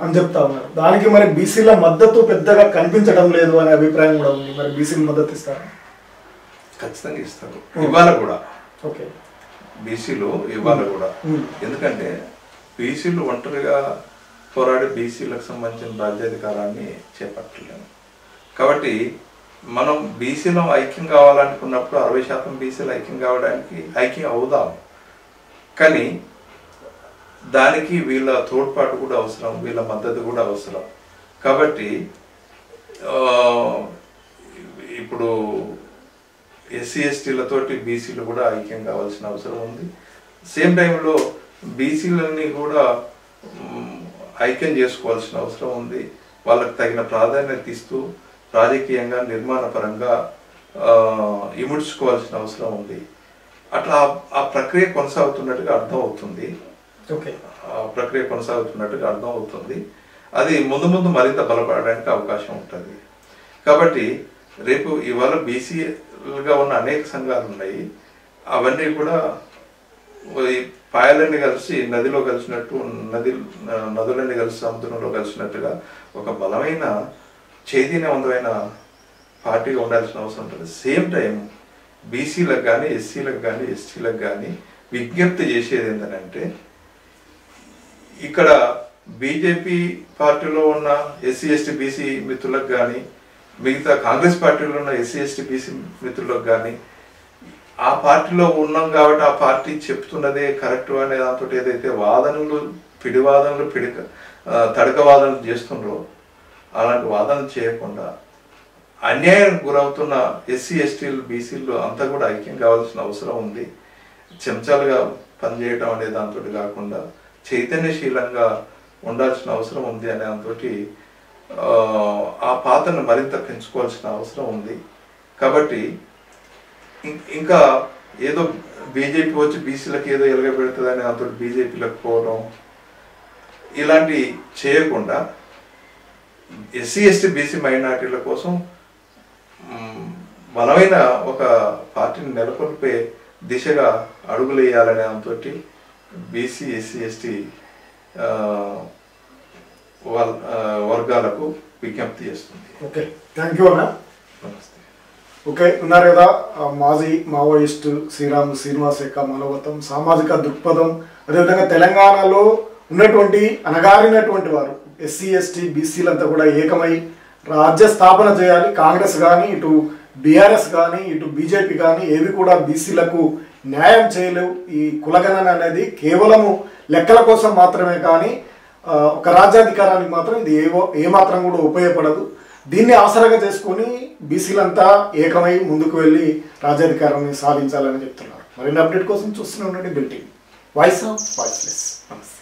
అని చెప్తా ఉన్నారు. దానికి మరి బీసీల మద్దతు పెద్దగా కనిపించడం లేదు అనే అభిప్రాయం కూడా ఉంది. మరి బీసీల మద్దతు ఇస్తారా? ఖచ్చితంగా ఇస్తారు, ఇవాళ కూడా. ఓకే, బీసీలు ఇవాళ కూడా. ఎందుకంటే బీసీలు ఒంటరిగా పోరాడి బీసీలకు సంబంధించిన రాజ్యాధికారాన్ని చేపట్టలేము. కాబట్టి మనం బీసీలో ఐక్యం కావాలనుకున్నప్పుడు 60% బీసీలు ఐక్యం కావడానికి ఐక్యం అవుదాం. కానీ దానికి వీళ్ళ తోడ్పాటు కూడా అవసరం, వీళ్ళ మద్దతు కూడా అవసరం. కాబట్టి ఇప్పుడు ఎస్సీ ఎస్టీలతోటి బీసీలు కూడా ఐక్యం కావాల్సిన అవసరం ఉంది. సేమ్ టైంలో బీసీలని కూడా ఐక్యం చేసుకోవాల్సిన అవసరం ఉంది. వాళ్ళకి తగిన ప్రాధాన్యత ఇస్తూ రాజకీయంగా నిర్మాణపరంగా ఇముడ్చుకోవాల్సిన అవసరం ఉంది. అట్లా ఆ ప్రక్రియ కొనసాగుతున్నట్టుగా అర్థం అవుతుంది. ప్రక్రియ కొనసాగుతున్నట్టుగా అర్థం అవుతుంది. అది ముందు ముందు మరింత బలపడడానికి అవకాశం ఉంటుంది. కాబట్టి రేపు ఇవాళ బీసీలుగా ఉన్న అనేక సంఘాలు ఉన్నాయి. అవన్నీ కూడా పాయలన్నీ కలిసి నదిలో కలిసినట్టు, నదులన్నీ కలిసి సముద్రంలో కలిసినట్టుగా ఒక బలమైన చైతన్యవంతమైన పార్టీగా ఉండాల్సిన అవసరం ఉంటుంది. సేమ్ టైం బీసీలకు కానీ, ఎస్సీలకు కానీ, ఎస్టీలకు కానీ విజ్ఞప్తి చేసేది ఏంటంటే, ఇక్కడ బీజేపీ పార్టీలో ఉన్న ఎస్సీ ఎస్టీ బీసీ మిత్రులకు కానీ, మిగతా కాంగ్రెస్ పార్టీలో ఉన్న ఎస్సీ ఎస్టీ బీసీ మిత్రులకు కానీ, ఆ పార్టీలో ఉన్నాం కాబట్టి ఆ పార్టీ చెప్తున్నదే కరెక్ట్ అనే దాంతో ఏదైతే వాదనలు, తడక వాదనలు చేస్తుండ్రో అలాంటి వాదనలు చేయకుండా అన్యాయానికి గురవుతున్న ఎస్సీ ఎస్టీలు బీసీలు అంతా కూడా ఐక్యం కావాల్సిన అవసరం ఉంది. చెంచాలుగా పనిచేయడం అనే దాంతో కాకుండా చైతన్యశీలంగా ఉండాల్సిన అవసరం ఉంది అనే దాంతో ఆ పాత్రను మరింత పెంచుకోవాల్సిన అవసరం ఉంది. కాబట్టి ఇంకా ఏదో బీజేపీ వచ్చి బీసీలకు ఏదో ఎలగబెడుతుంది అనే దాంతో బీజేపీలకు పోవడం ఇలాంటి చేయకుండా ఎస్సీ ఎస్టీ బీసీ మైనార్టీల కోసం బలమైన ఒక పార్టీని నెలకొల్పే దిశగా అడుగులు వేయాలనే దాంతో బీసీ ఎస్సీ ఎస్టీ వర్గాలకు విజ్ఞప్తి చేస్తుంది. ఓకే, థ్యాంక్ యూ అన్న. నమస్తే. ఓకే, ఉన్నారు కదా మాజీ మావోయిస్ట్ శ్రీరామ్ శ్రీనివాస్ యొక్క మనోగతం, సామాజిక దృక్పథం, అదేవిధంగా తెలంగాణలో ఉన్నటువంటి అణగారినటువంటి వారు ఎస్సీ ఎస్టీ బీసీలంతా కూడా ఏకమై రాజ్య స్థాపన చేయాలి. కాంగ్రెస్ కానీ, ఇటు బీఆర్ఎస్ కానీ, ఇటు బీజేపీ కానీ ఏవి కూడా బీసీలకు న్యాయం చేయలేవు. ఈ కులగణన అనేది కేవలము లెక్కల కోసం మాత్రమే కానీ ఒక రాజ్యాధికారానికి మాత్రం ఇది ఏమాత్రం కూడా ఉపయోగపడదు. దీన్ని ఆసరాగా చేసుకొని బీసీలంతా ఏకమై ముందుకు వెళ్ళి రాజ్యాధికారాన్ని సాధించాలని చెప్తున్నారు. మరిన్ని అప్డేట్ కోసం చూస్తూనే ఉండండి bill TV. Voice of voiceless. నమస్తే.